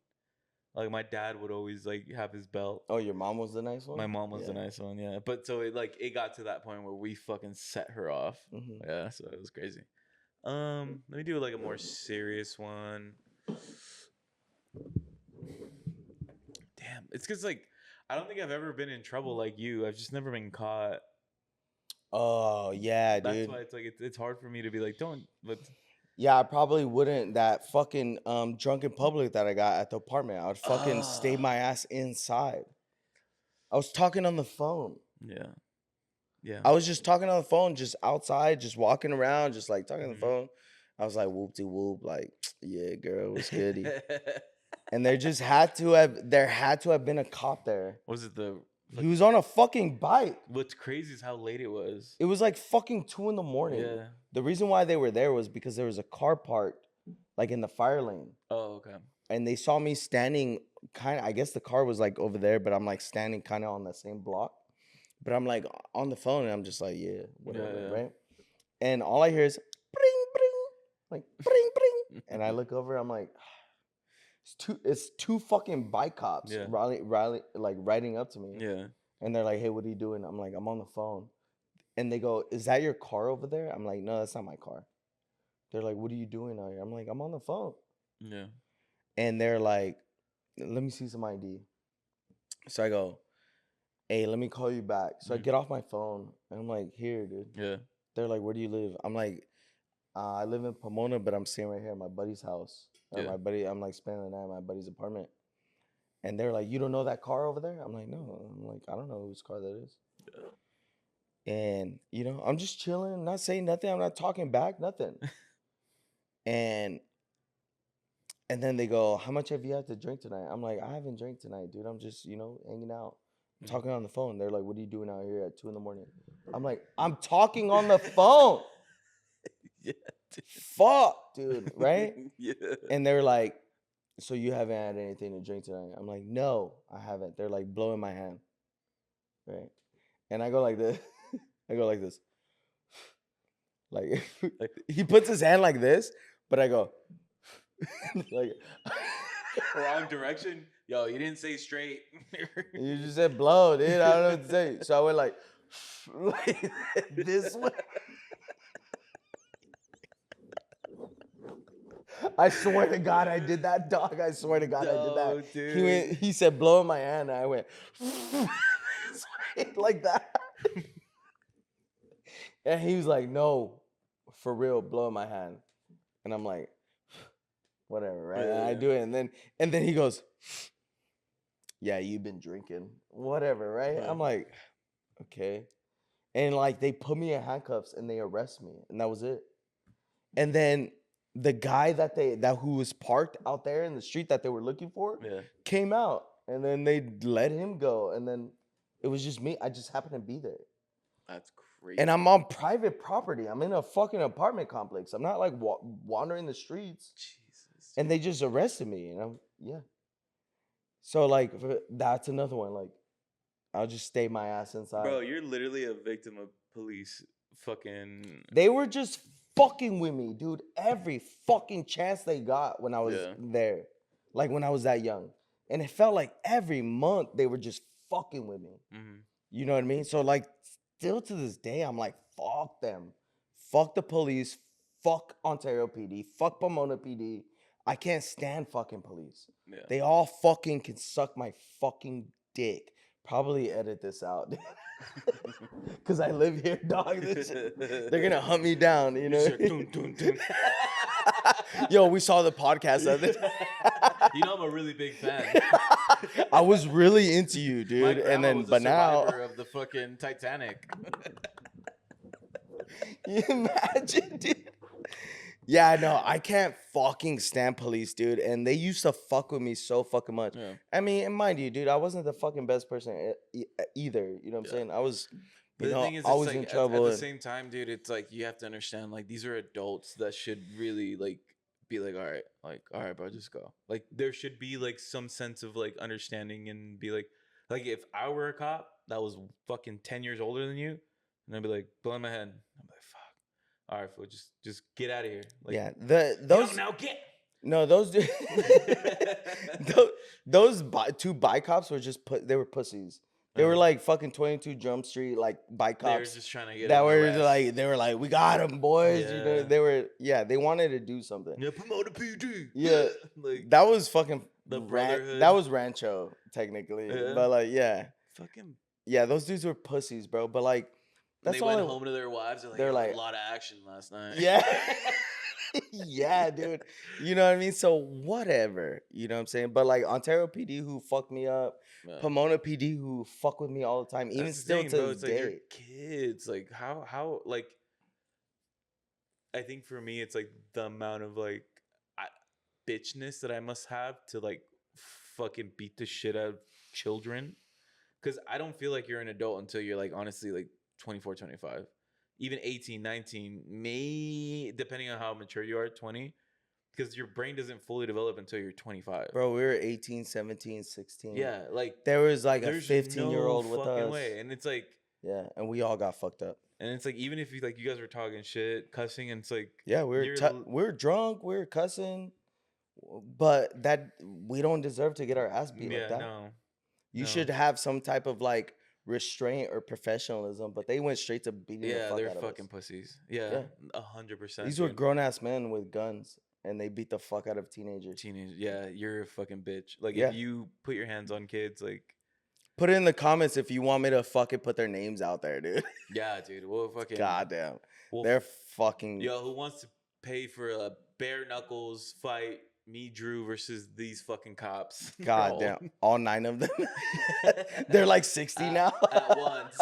Like my dad would always like have his belt. Oh, your mom was the nice one? My mom was the nice one, yeah. But so it got to that point where we fucking set her off. Mm-hmm. Yeah, so it was crazy. Let me do like a more serious one. Damn, it's because like I don't think I've ever been in trouble like you. I've just never been caught. Oh yeah, dude. That's why it's like it's hard for me to be like, don't. But yeah, I probably wouldn't. That fucking drunk in public that I got at the apartment, I would fucking stay my ass inside. I was talking on the phone. Yeah. Yeah. I was just talking on the phone, just outside, just walking around, just like talking on the phone. I was like, whoop-de-whoop, like, yeah, girl, what's goody? And there had to have been a cop there. Was it he was on a fucking bike. What's crazy is how late it was. It was like fucking 2 a.m. Yeah. The reason why they were there was because there was a car parked like in the fire lane. Oh, okay. And they saw me standing kind of, I guess the car was like over there, but I'm like standing kind of on the same block. But I'm like on the phone and I'm just like, yeah, whatever, right? And all I hear is bring, bring, like bring, bring. And I look over, I'm like, it's two fucking bike cops riding up to me. Yeah. And they're like, hey, what are you doing? I'm like, I'm on the phone. And they go, is that your car over there? I'm like, no, that's not my car. They're like, what are you doing out here? I'm like, I'm on the phone. Yeah. And they're like, let me see some ID. So I go, hey, let me call you back. So I get off my phone and I'm like, here, dude. Yeah. They're like, where do you live? I'm like, I live in Pomona, but I'm staying right here at my buddy's house. My buddy, I'm like spending the night at my buddy's apartment. And they're like, you don't know that car over there? I'm like, no. I'm like, I don't know whose car that is. Yeah. And, you know, I'm just chilling, not saying nothing. I'm not talking back, nothing. And then they go, how much have you had to drink tonight? I'm like, I haven't drank tonight, dude. I'm just, hanging out. I'm talking on the phone. They're like, what are you doing out here at 2 a.m? I'm like, I'm talking on the phone. Yeah. Fuck, dude, right? Yeah. And they're like, so you haven't had anything to drink tonight? I'm like, no, I haven't. They're like blowing my hand, right? And I go like this. I go like this. Like, he puts his hand like this, but I go like Wrong direction. Yo, you didn't say straight. You just said blow, dude. I don't know what to say. So I went like this way. I swear to God, I did that, dog. I swear to God, I did that. Dude. He said, blow in my hand. And I went like that. And he was like, no, for real, blow in my hand. And I'm like, whatever, right? And I do it. And then he goes, yeah, you've been drinking. Whatever, right? I'm like, okay. And like they put me in handcuffs and they arrest me. And that was it. And then the guy who was parked out there in the street that they were looking for came out, and then they let him go, and then it was just me. I just happened to be there. That's crazy. And I'm on private property. I'm in a fucking apartment complex. I'm not like wandering the streets. Jesus. And they just arrested me, and So like that's another one. Like I'll just stay my ass inside. Bro, you're literally a victim of police fucking. They were just fucking with me, dude. Every fucking chance they got when I was there. Like when I was that young. And it felt like every month they were just fucking with me. Mm-hmm. You know what I mean? So like still to this day, I'm like, fuck them. Fuck the police. Fuck Ontario PD. Fuck Pomona PD. I can't stand fucking police. Yeah. They all fucking can suck my fucking dick. Probably edit this out. Because I live here, dog. They're going to hunt me down, you know? Yo, we saw the podcast of it. You know I'm a really big fan. I was really into you, dude. And then, but now of the fucking Titanic. You imagine, dude? Yeah, no, I can't fucking stand police, dude. And they used to fuck with me so fucking much. Yeah. I mean, and mind you, dude, I wasn't the fucking best person either. You know what I'm saying? I was, the thing is, always in trouble. At the same time, dude, it's like you have to understand, like, these are adults that should really, like, be like, all right, bro, just go. Like, there should be, like, some sense of, like, understanding and be like, if I were a cop that was fucking 10 years older than you, and I'd be like, blowing my head, I'm like, fuck. All right, fool, just get out of here. Like, yeah, those now get. No, those those two bike cops were they were pussies. They were like fucking 22 Jump Street, like bike cops. They were just trying to get that were like they were like, we got him, boys. Yeah. You know, they wanted to do something. Yeah, promote the PD. Yeah, like that was fucking the Brotherhood. That was Rancho technically, but like fucking those dudes were pussies, bro. But like. That's they went home to their wives. They're like, a lot of action last night. Yeah. Yeah, dude. You know what I mean? So whatever. You know what I'm saying? But like Ontario PD who fucked me up. Pomona PD who fuck with me all the time. Even still to this day. Like kids. Like how like I think for me it's like the amount of like bitchness that I must have to like fucking beat the shit out of children. Because I don't feel like you're an adult until you're like honestly like 24, 25, even 18, 19, depending on how mature you are, 20, because your brain doesn't fully develop until you're 25. Bro, we were 18, 17, 16. Yeah, like there was like a 15-year-old with us. Way. And it's like, yeah, and we all got fucked up. And it's like, even if you guys were talking shit, cussing, and it's like, yeah, we were drunk, we were cussing, but that we don't deserve to get our ass beat like that. No, you should have some type of like restraint or professionalism, but they went straight to beating the fuck out of us. Yeah, they're fucking pussies. Yeah, 100%. These were grown-ass men with guns, and they beat the fuck out of teenagers. Yeah, you're a fucking bitch. Like, if you put your hands on kids, like... Put it in the comments if you want me to fucking put their names out there, dude. Yeah, dude. We'll fucking... Goddamn. They're fucking... Yo, who wants to pay for a bare knuckles fight? Me, Drew, versus these fucking cops. God damn. All 9 of them. They're like 60 now. At once.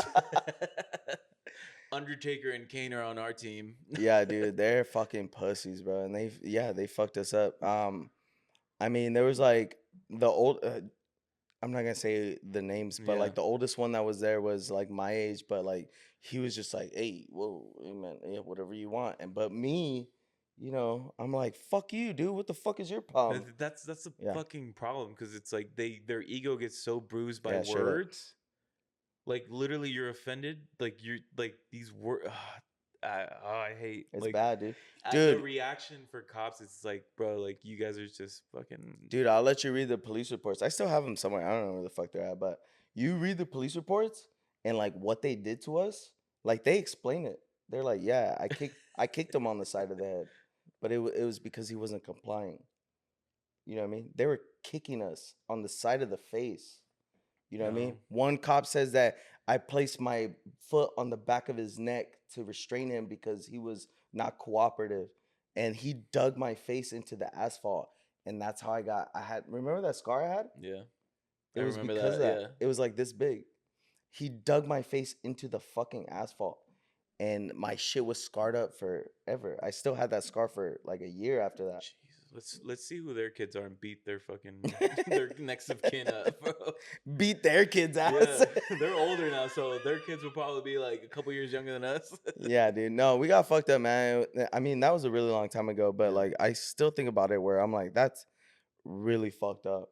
Undertaker and Kane are on our team. Yeah, dude, they're fucking pussies, bro. And they fucked us up. I mean, there was like the old. I'm not gonna say the names, but Yeah. like the oldest one that was there was like my age, but like he was just like, "Hey, whoa, hey, man, yeah, whatever you want." And but me, I'm like, "Fuck you, dude. What the fuck is your problem?" That's the Yeah. fucking problem, because it's like their ego gets so bruised by Yeah, straight up. words. Like literally, you're offended. Like you're like these words. I hate It's like bad, dude. the Dude, reaction for cops. It's like, bro, like you guys are just fucking. dude, I'll let you read the police reports. I still have them somewhere. I don't know where the fuck they're at, but you read the police reports and like what they did to us. Like they explain it. They're like, "Yeah, I kicked him on the side of the head, but it was because he wasn't complying." You know what I mean? They were kicking us on the side of the face. You know what I mean? No. One cop says that I placed my foot on the back of his neck to restrain him because he was not cooperative. And he dug my face into the asphalt. And that's how I had, remember that scar I had? Yeah. It I was remember because of that, that. yeah. It was like this big. He dug my face into the fucking asphalt. And my shit was scarred up forever. I still had that scar for like a year after that. Jesus, let's see who their kids are and beat their fucking their next of kin up, bro. Beat their kids' ass. Yeah, they're older now, so their kids will probably be like a couple years younger than us. Yeah, dude. No, we got fucked up, man. I mean, that was a really long time ago, but Yeah. like I still think about it where I'm like, that's really fucked up.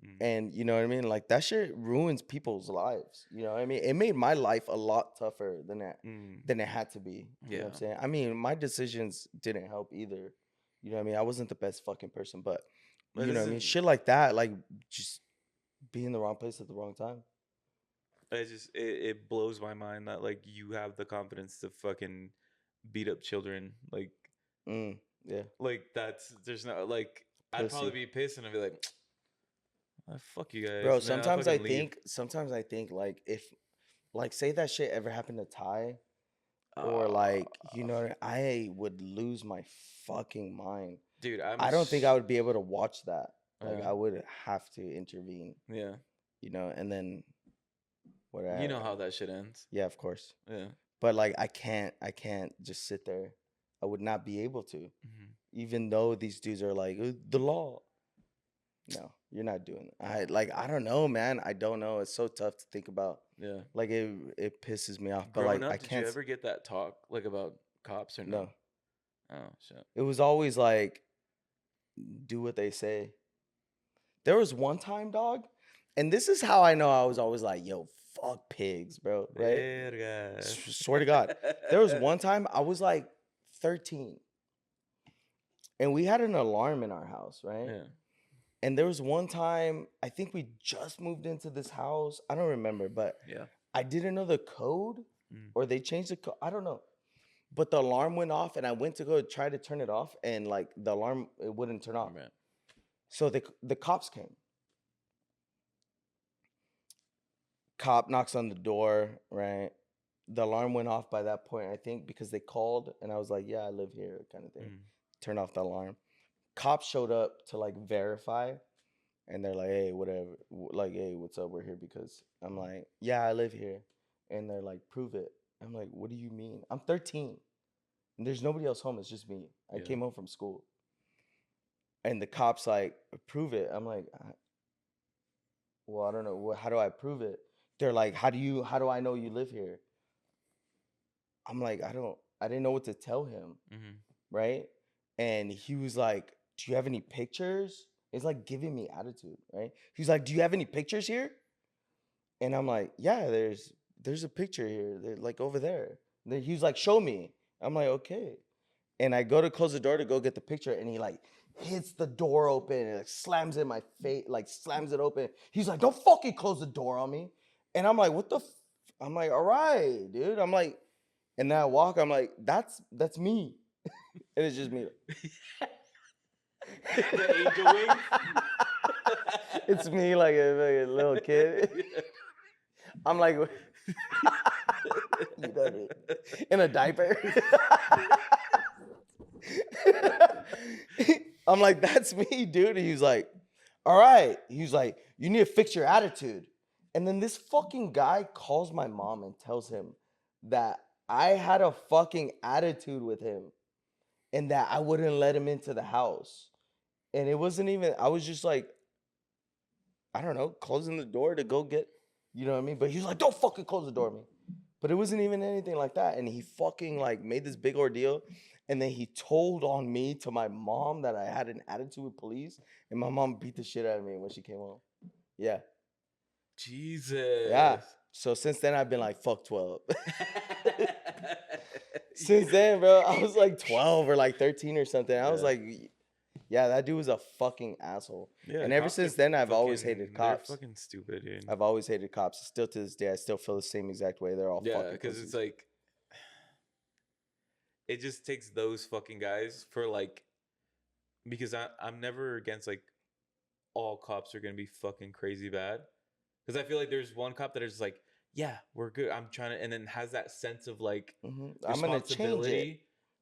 Mm. And you know what I mean? Like that shit ruins people's lives. You know what I mean? It made my life a lot tougher than it had to be. You know what I'm Yeah. saying? I mean, my decisions didn't help either. You know what I mean? I wasn't the best fucking person, but But you know what I mean? isn't- Shit like that, like just be in the wrong place at the wrong time. it blows my mind that like you have the confidence to fucking beat up children. Like Yeah. there's no like I'd probably Pussy. be pissed and I'd be like, "Ah, fuck you guys. Bro, and then I'll sometimes I fucking leave. think like if like say that shit ever happened to Ty or like you know I would lose my fucking mind. Dude, I don't think I would be able to watch that. Like Yeah. I would have to intervene, Yeah. and then what You know how that shit ends. Yeah, of course. Yeah. But like I can't just sit there. I would not be able to. Mhm. Even though these dudes are like the law. No, you're not doing it. I don't know, man. I don't know. It's so tough to think about. Yeah. Like it pisses me off. But Growing like up, I did can't you ever get that talk like about cops or no? no. Oh shit. It was always like do what they say. There was one time, dog, and this is how I know I was always like, yo, fuck pigs, bro. Right? Verga. Swear to God. There was one time I was like 13. And we had an alarm in our house, right? Yeah. And there was one time, I think we just moved into this house. I don't remember, but Yeah. I didn't know the code Mm. or they changed the code. I don't know. But the alarm went off and I went to go try to turn it off and like the alarm, it wouldn't turn off. Right. So the cops came. Cop knocks on the door, right? The alarm went off by that point, I think, because they called and I was like, yeah, I live here, kind of thing. Mm. Turn off the alarm. Cops showed up to like verify and they're like, hey, whatever. Like, hey, what's up? We're here because I'm like, yeah, I live here. And they're like, prove it. I'm like, what do you mean? I'm 13. And there's nobody else home. It's just me. I Yeah. came home from school. And the cops like, prove it. I'm like, well, I don't know. How do I prove it? They're like, how do I know you live here? I'm like, I didn't know what to tell him. Mhm. Right? And he was like, do you have any pictures? It's like giving me attitude, right? He's like, do you have any pictures here? And I'm like, yeah, there's a picture here. They're like over there. And then he was like, show me. I'm like, okay. And I go to close the door to go get the picture, and he like hits the door open and like slams it in my face, like slams it open. He's like, don't fucking close the door on me. And I'm like, what the I'm like, all right, dude. I'm like, and then I walk, I'm like, that's me. And it's just me. The angel wings. It's me like a little kid. I'm like, you know me, in a diaper. I'm like, that's me, dude. And he was like, all right. He was like, you need to fix your attitude. And then this fucking guy calls my mom and tells him that I had a fucking attitude with him, and that I wouldn't let him into the house. And it wasn't even. I was just like, I don't know, closing the door to go get, you know what I mean? But he was like, don't fucking close the door, man. But it wasn't even anything like that. And he fucking like made this big ordeal. And then he told on me to my mom that I had an attitude with police. And my mom beat the shit out of me when she came home. Yeah. Jesus. Yeah. So since then, I've been like, fuck 12. Since then, bro, I was like 12 or like 13 or something. I was like, yeah, that dude was a fucking asshole. Yeah, and ever since then, I've always hated cops. They're fucking stupid, dude. I've always hated cops. Still to this day, I still feel the same exact way. They're all fucking because pussies. it's like, it just takes those fucking guys for like, because I'm never against like all cops are gonna be fucking crazy bad. Because I feel like there's one cop that is like, yeah, we're good. I'm trying to, and then has that sense of like I'm gonna change it.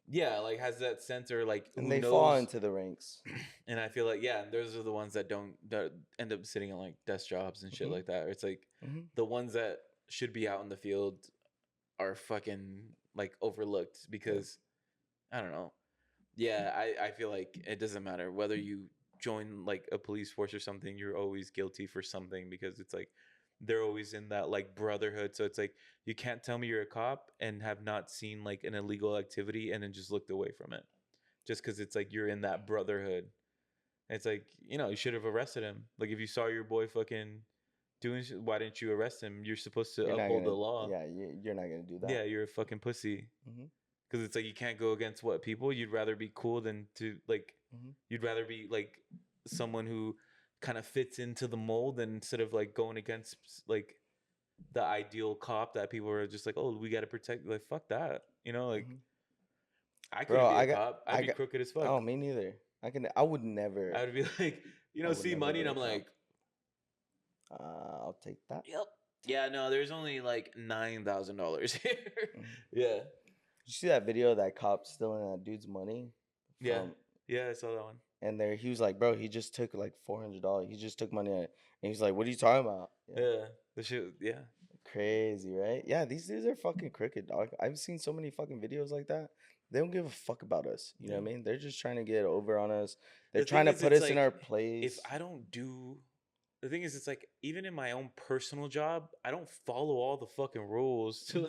Yeah, like has that sense or like, and they fall into the ranks. And I feel like, yeah, those are the ones that end up sitting on like desk jobs and shit like that. It's like the ones that should be out in the field are fucking like overlooked because I don't know. Yeah, I feel like it doesn't matter whether you join like a police force or something, you're always guilty for something because it's like they're always in that like brotherhood. So it's like you can't tell me you're a cop and have not seen like an illegal activity and then just looked away from it. Just because it's like you're in that brotherhood. It's like, you should have arrested him. Like if you saw your boy fucking doing shit, why didn't you arrest him? You're supposed to uphold the law. Yeah, you're not gonna do that. Yeah, you're a fucking pussy. Because it's like you can't go against what people. You'd rather be cool than to like. You'd rather be like someone who kind of fits into the mold instead of like going against like the ideal cop that people are just like, oh, we got to protect. Like fuck that, like I couldn't be a cop. I'd be crooked as fuck. Oh, me neither. I would never. I would be like, see money, and I'm like, I'll take that. Yep. Yeah, no, there's only like $9,000 here. Yeah. Did you see that video of that cop stealing that dude's money? Yeah, I saw that one. And he was like, bro, he just took like $400. He just took money out. And he's like, what are you talking about? Yeah, the shit. Yeah. Crazy, right? Yeah, these dudes are fucking crooked, dog. I've seen so many fucking videos like that. They don't give a fuck about us. You know what I mean? They're just trying to get over on us. They're trying to put us in our place. If I don't do... The thing is, it's like, even in my own personal job, I don't follow all the fucking rules. To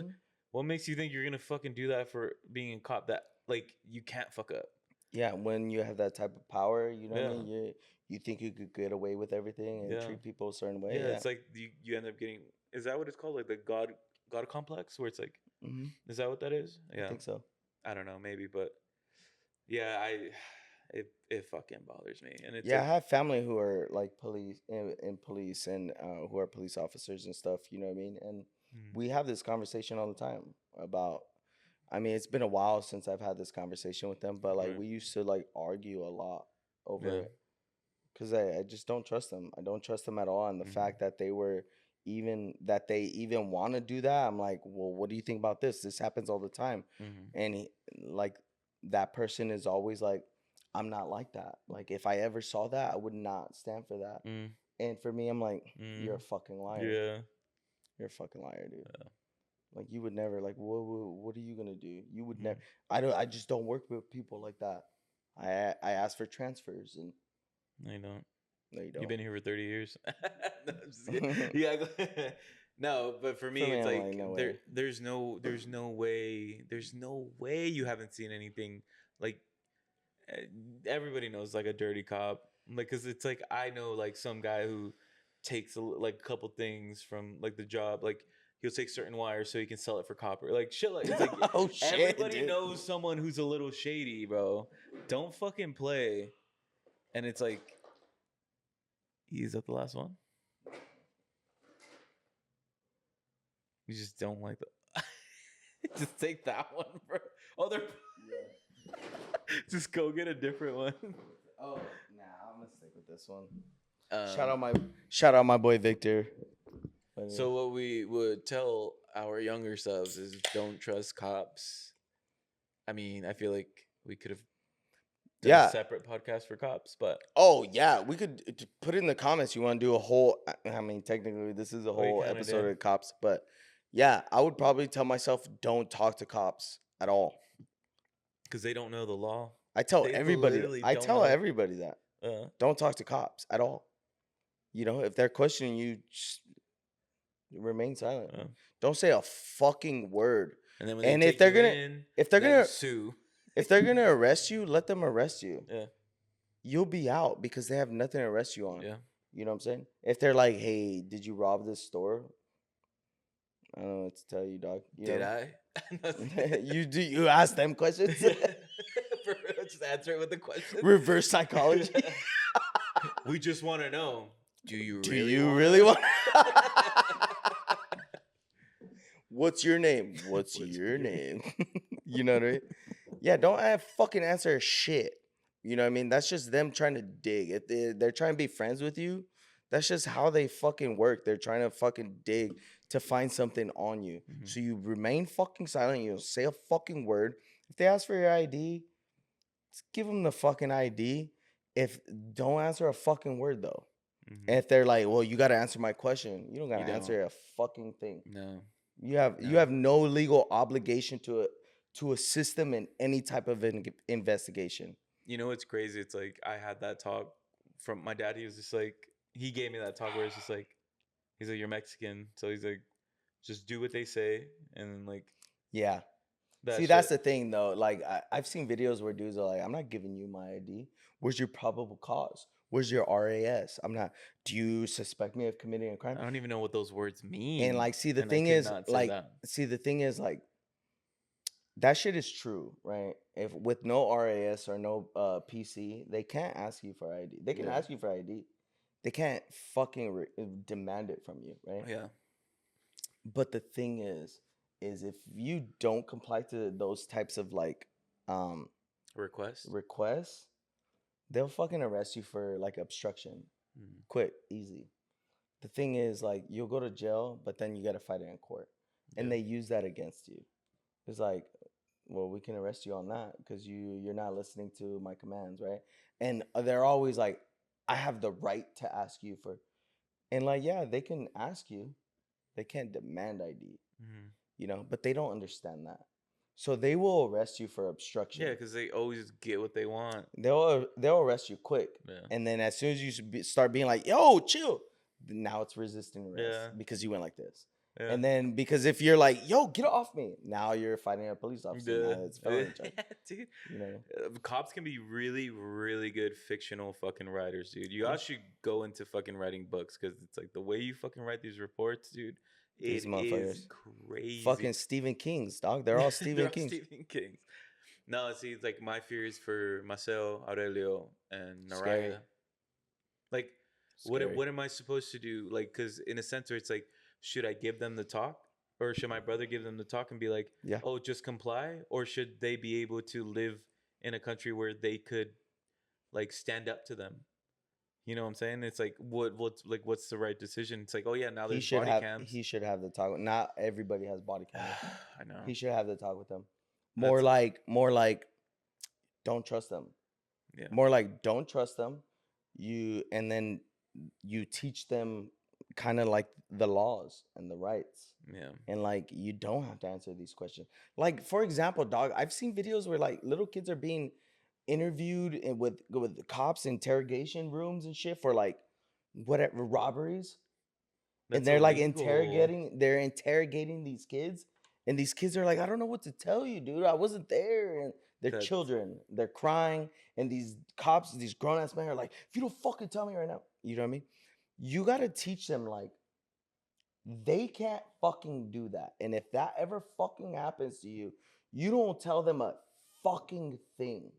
what makes you think you're going to fucking do that for being a cop that, like, you can't fuck up? Yeah, when you have that type of power, you know what I mean? You think you could get away with everything and treat people a certain way. Yeah, it's like you end up getting... Is that what it's called? Like the God complex? Where it's like... Is that what that is? Yeah. I think so. I don't know, maybe, but... Yeah, it fucking bothers me. And it's I have family who are like police in police and who are police officers and stuff, you know what I mean? And we have this conversation all the time about... I mean, it's been a while since I've had this conversation with them, but like we used to like argue a lot over it because I just don't trust them. I don't trust them at all. And the fact that they even want to do that, I'm like, well, what do you think about this? This happens all the time. And like that person is always like, I'm not like that. Like if I ever saw that, I would not stand for that. And for me, I'm like, you're a fucking liar. Yeah, you're a fucking liar, dude. Yeah. Like you would never, like, what are you gonna do? You would never. I just don't work with people like that. I ask for transfers and. No, you don't. No, you don't. You've been here for 30 years. No, but for me, it's like no there's no way you haven't seen anything like. Everybody knows like a dirty cop, like, cause it's like I know like some guy who takes like a couple things from like the job, like. He'll take certain wires so he can sell it for copper. Like shit like it's like oh, shit, everybody knows someone who's a little shady, bro. Don't fucking play. And it's like, is that the last one? You just don't like the just take that one, bro. Oh, they're just go get a different one. Oh, nah, I'm gonna stick with this one. Shout out my boy Victor. So what we would tell our younger selves is don't trust cops. I mean, I feel like we could have done a separate podcast for cops, but... Oh, yeah. We could put it in the comments. You want to do a whole... I mean, technically, this is a whole episode of cops, but Yeah, I would probably tell myself don't talk to cops at all. Because they don't know the law. I tell They everybody literally I don't tell know. everybody that. Don't talk to cops at all. You know, if they're questioning you, just remain silent. Don't say a fucking word. And then when And they if take they're you gonna in, if they're then gonna sue. if they're gonna arrest you, let them arrest you. Yeah. You'll be out because they have nothing to arrest you on. Yeah. You know what I'm saying? If they're like, "Hey, did you rob this store?" I don't know what to tell you, dog. You Did know? I? You ask them questions? Just answer it with the question. Reverse psychology. We just want to know. Do you Do really you want really it? want? What's your name? What's your name? You know what I mean? Yeah, don't fucking answer shit. You know what I mean? That's just them trying to dig. If they're trying to be friends with you, that's just how they fucking work. They're trying to fucking dig to find something on you. Mhm. So you remain fucking silent. You don't say a fucking word. If they ask for your ID, just give them the fucking ID. If don't answer a fucking word though. Mhm. And if they're like, "Well, you got to answer my question," you don't got You to answer a fucking thing. No. You have no legal obligation to assist them in any type of investigation. You know what's crazy? It's like I had that talk from my dad. He was just like, he gave me that talk where it's just like, he's like, you're Mexican, so he's like, just do what they say, and then like, Yeah. that See, that's shit. the thing though. Like I've seen videos where dudes are like, "I'm not giving you my ID. Where's your probable cause? Where's your RAS? I'm not. Do you suspect me of committing a crime?" I don't even know what those words mean. And like, see, the and thing I could is, not say like, that. see, the thing is, like, that shit is true, right? If with no RAS or no PC, they can't ask you for ID. They can Yeah. ask you for ID. They can't fucking demand it from you, right? Yeah. But the thing is if you don't comply to those types of like requests, they'll fucking arrest you for like obstruction. Quick, easy. The thing is, like, you'll go to jail, but then you got to fight it in court, and they use that against you. It's like, well, we can arrest you on that because you're not listening to my commands, right? And they're always like, I have the right to ask you for, and like, yeah, they can ask you, they can't demand ID, you know, but they don't understand that, so they will arrest you for obstruction. Yeah, because they always get what they want. They'll arrest you quick, and then as soon as you start being like, yo, chill, now it's resisting arrest because you went like this. And then because if you're like, yo, get off me, now you're fighting a police officer. Now it's felony charge. Dude, You know, cops can be really, really good fictional fucking writers, dude. You all should go into fucking writing books because it's like the way you fucking write these reports, dude. these It motherfuckers, is crazy. fucking Stephen Kings, dog. They're all Stephen Kings. Stephen Kings. No, see, it's like my fears for Marcel, Aurelio, and Scary. Naraya. Like, Scary. what am I supposed to do? Like, because in a sense, where it's like, should I give them the talk, or should my brother give them the talk and be like, Yeah. oh, just comply, or should they be able to live in a country where they could, like, stand up to them? You know what I'm saying? It's like, what's the right decision? It's like, oh yeah, now there's body cams. He should have the talk. Not everybody has body cams. I know. He should have the talk with them. More like, don't trust them. Yeah. More like, don't trust them. And then you teach them kind of like the laws and the rights. Yeah. And like, you don't have to answer these questions. Like, for example, dog, I've seen videos where like little kids are being interviewed with the cops interrogation rooms and shit for like whatever robberies. And they're like interrogating these kids, and these kids are like, I don't know what to tell you, dude. I wasn't there. And they're children, they're crying, and these cops, these grown-ass men are like, if you don't fucking tell me right now, you know what I mean? You got to teach them, like, they can't fucking do that. And if that ever fucking happens to you, you don't tell them a fucking thing.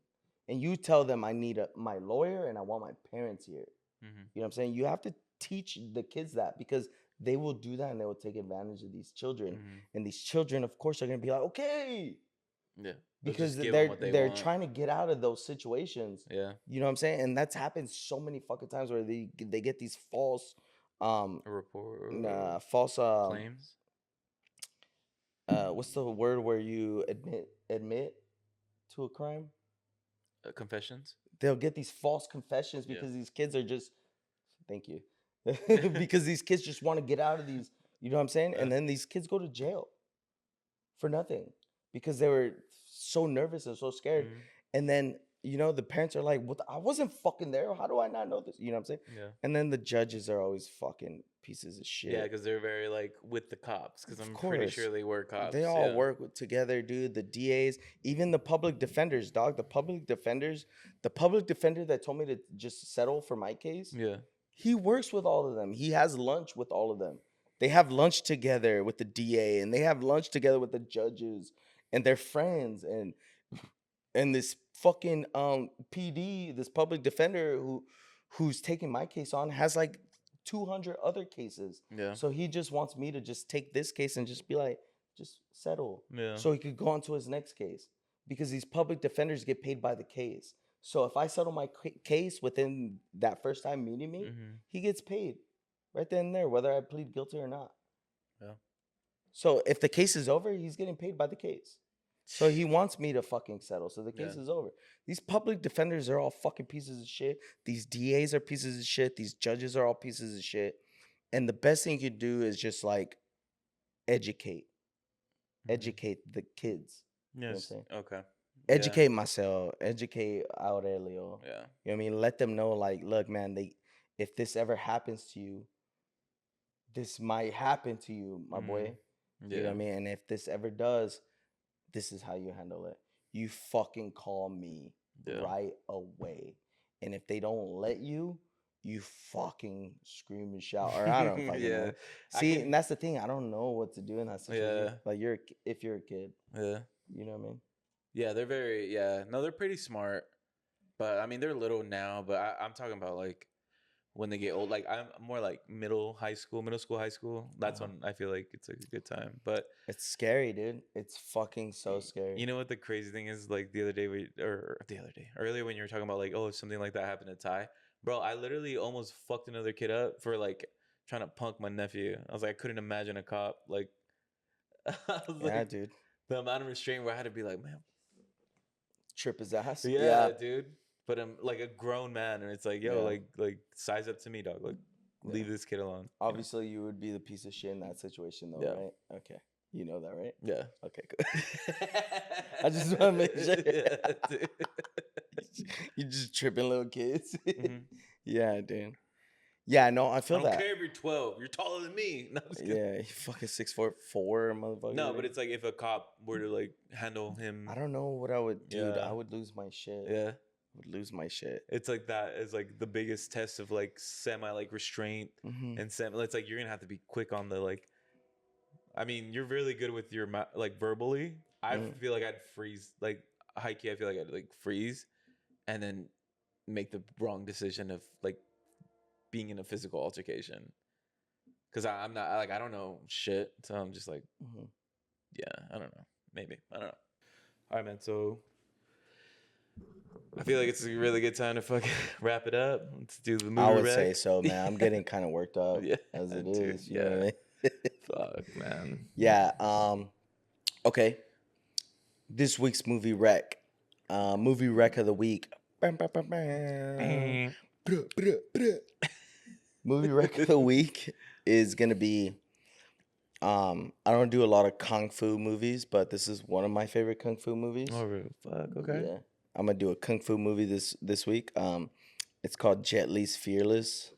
And you tell them, I need my lawyer and I want my parents here. You know what I'm saying? You have to teach the kids that, because they will do that and they will take advantage of these children. And these children, of course, are going to be like, okay. Yeah. Because they're trying to get out of those situations. Yeah. You know what I'm saying? And that's happened so many fucking times where they get these false false claims. What's the word where you admit to a crime? Confessions. They'll get these false confessions because these kids are just, thank you, because these kids just want to get out of these You know what I'm saying? Yeah. And then these kids go to jail for nothing because they were so nervous and so scared. Mhm. And then, you know, the parents are like, "What? I wasn't fucking there. How do I not know this?" You know what I'm saying? Yeah. And then the judges are always fucking pieces of shit. Yeah, because they're very like with the cops. Because Of I'm pretty sure course. they were cops. They all yeah. work together, dude. The DAs, even the public defenders, dog. The public defender that told me to just settle for my case, Yeah. he works with all of them. He has lunch with all of them. They have lunch together with the DA, and they have lunch together with the judges, and they're friends. And this fucking PD, this public defender who's taking my case on, has like 200 other cases. Yeah. So he just wants me to just take this case and just be like, just settle. Yeah. So he could go on to his next case, because these public defenders get paid by the case. So if I settle my case within that first time meeting me, Mhm. he gets paid right then and there, whether I plead guilty or not. Yeah. So if the case is over, he's getting paid by the case. So he wants me to fucking settle. So the case Yeah. is over. These public defenders are all fucking pieces of shit. These DAs are pieces of shit. These judges are all pieces of shit. And the best thing you could do is just like educate. Mhm. Educate the kids. know what I'm Yes. saying? Okay. Educate myself. Educate Aurelio. Yeah. You know what I mean? Let them know, like, look, man, if this ever happens to you, this might happen to you, my boy. Yeah. You know what I mean? And if this ever does, this is how you handle it. You fucking call me Yeah. right away. And if they don't let you, you fucking scream and shout. Or I don't fucking Yeah. know. I See, can- and that's the thing. I don't know what to do in that situation. Yeah. Like if you're a kid, Yeah. you know what I mean? Yeah, they're very no, they're pretty smart. But I mean they're little now, but I'm talking about like when they get old. Like I'm more like middle school, high school. That's Uh-huh. when I feel like it's a good time. But It's scary, dude. It's fucking so scary. you know what the crazy thing is? Like earlier when you were talking about like, oh, if something like that happened to Ty, bro, I literally almost fucked another kid up for like trying to punk my nephew. I was like, I couldn't imagine a cop like. I was Yeah, like, dude. the amount of restraint where I had to be like, man, Trip his ass. yeah, dude. But I'm like a grown man, and it's like, yo, Yeah. like size up to me, dog. Like, leave this kid alone. Obviously, you would be the piece of shit in that situation, though, Yeah. right? Okay. You know that, right? Yeah. Okay, good. I just want to make sure. Yeah, dude. You just tripping little kids. Mhm. Yeah, dude. Yeah, no, I I feel don't that. care if you're 12. You're taller than me. No, I'm just kidding. Yeah, he fucking 6'4", motherfucker. No, dude. but it's like if a cop were to like handle him. I don't know what I would, dude. Yeah. I would lose my shit. Yeah. I would lose my shit. It's like that is like the biggest test of like semi like restraint Mhm. and semi. It's like you're gonna have to be quick on the like. I mean, you're really good with your like verbally. I Mm. feel like I'd freeze like high key. I feel like I'd like freeze, and then make the wrong decision of like being in a physical altercation. Because I'm not like I don't know shit, so I'm just like Mhm. yeah, I don't know, maybe I don't know. All right, man. So I feel like it's a really good time to fucking wrap it up. Let's do the movie. I would rec. say so, man. I'm getting kind of worked up Yeah, as it dude, is. You know what I mean? Fuck, man. Yeah. Okay. This week's movie rec. Movie rec of the week. Movie rec of the week is gonna be. I don't do a lot of kung fu movies, but this is one of my favorite kung fu movies. Oh, really? Fuck. Okay. Yeah. I'm gonna do a kung fu movie this week. It's called Jet Li's Fearless.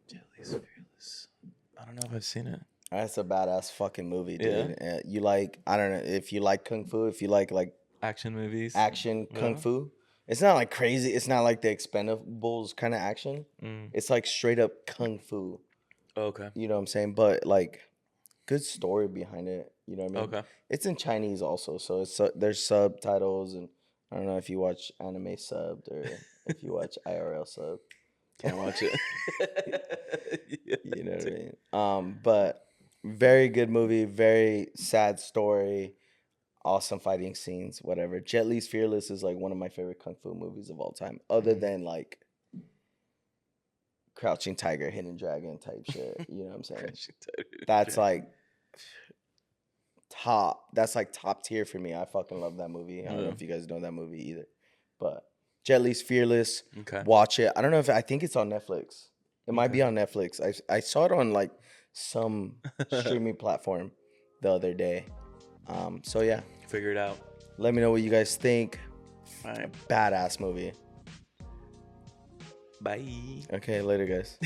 Jet Li's Fearless. I don't know if I've seen it. That's a badass fucking movie, Yeah? dude. You like, I don't know if you like kung fu, if you like Action movies. action kung Yeah. fu. It's not like crazy. It's not like the Expendables kind of action. Mm. It's like straight up kung fu. Okay. You know what I'm saying? But like, good story behind it. You know what I mean? Okay. It's in Chinese also, so there's subtitles, and I don't know if you watch anime subbed or if you watch IRL sub. Can't watch it. Yeah, You know what I dude. mean? But very good movie, very sad story, awesome fighting scenes, whatever. Jet Li's Fearless is like one of my favorite kung fu movies of all time, other than like Crouching Tiger, Hidden Dragon type shit. You know what I'm saying? That's like top. That's like top tier for me. I fucking love that movie. I don't know Yeah. if you guys know that movie either, but Jet Li's Fearless. Okay. Watch it. I don't know if I think it's on Netflix. It might be Okay. on Netflix. I saw it on like some streaming platform the other day. So yeah, Figure it out. let me know what you guys think. All right. Badass movie. Bye. Okay, later, guys.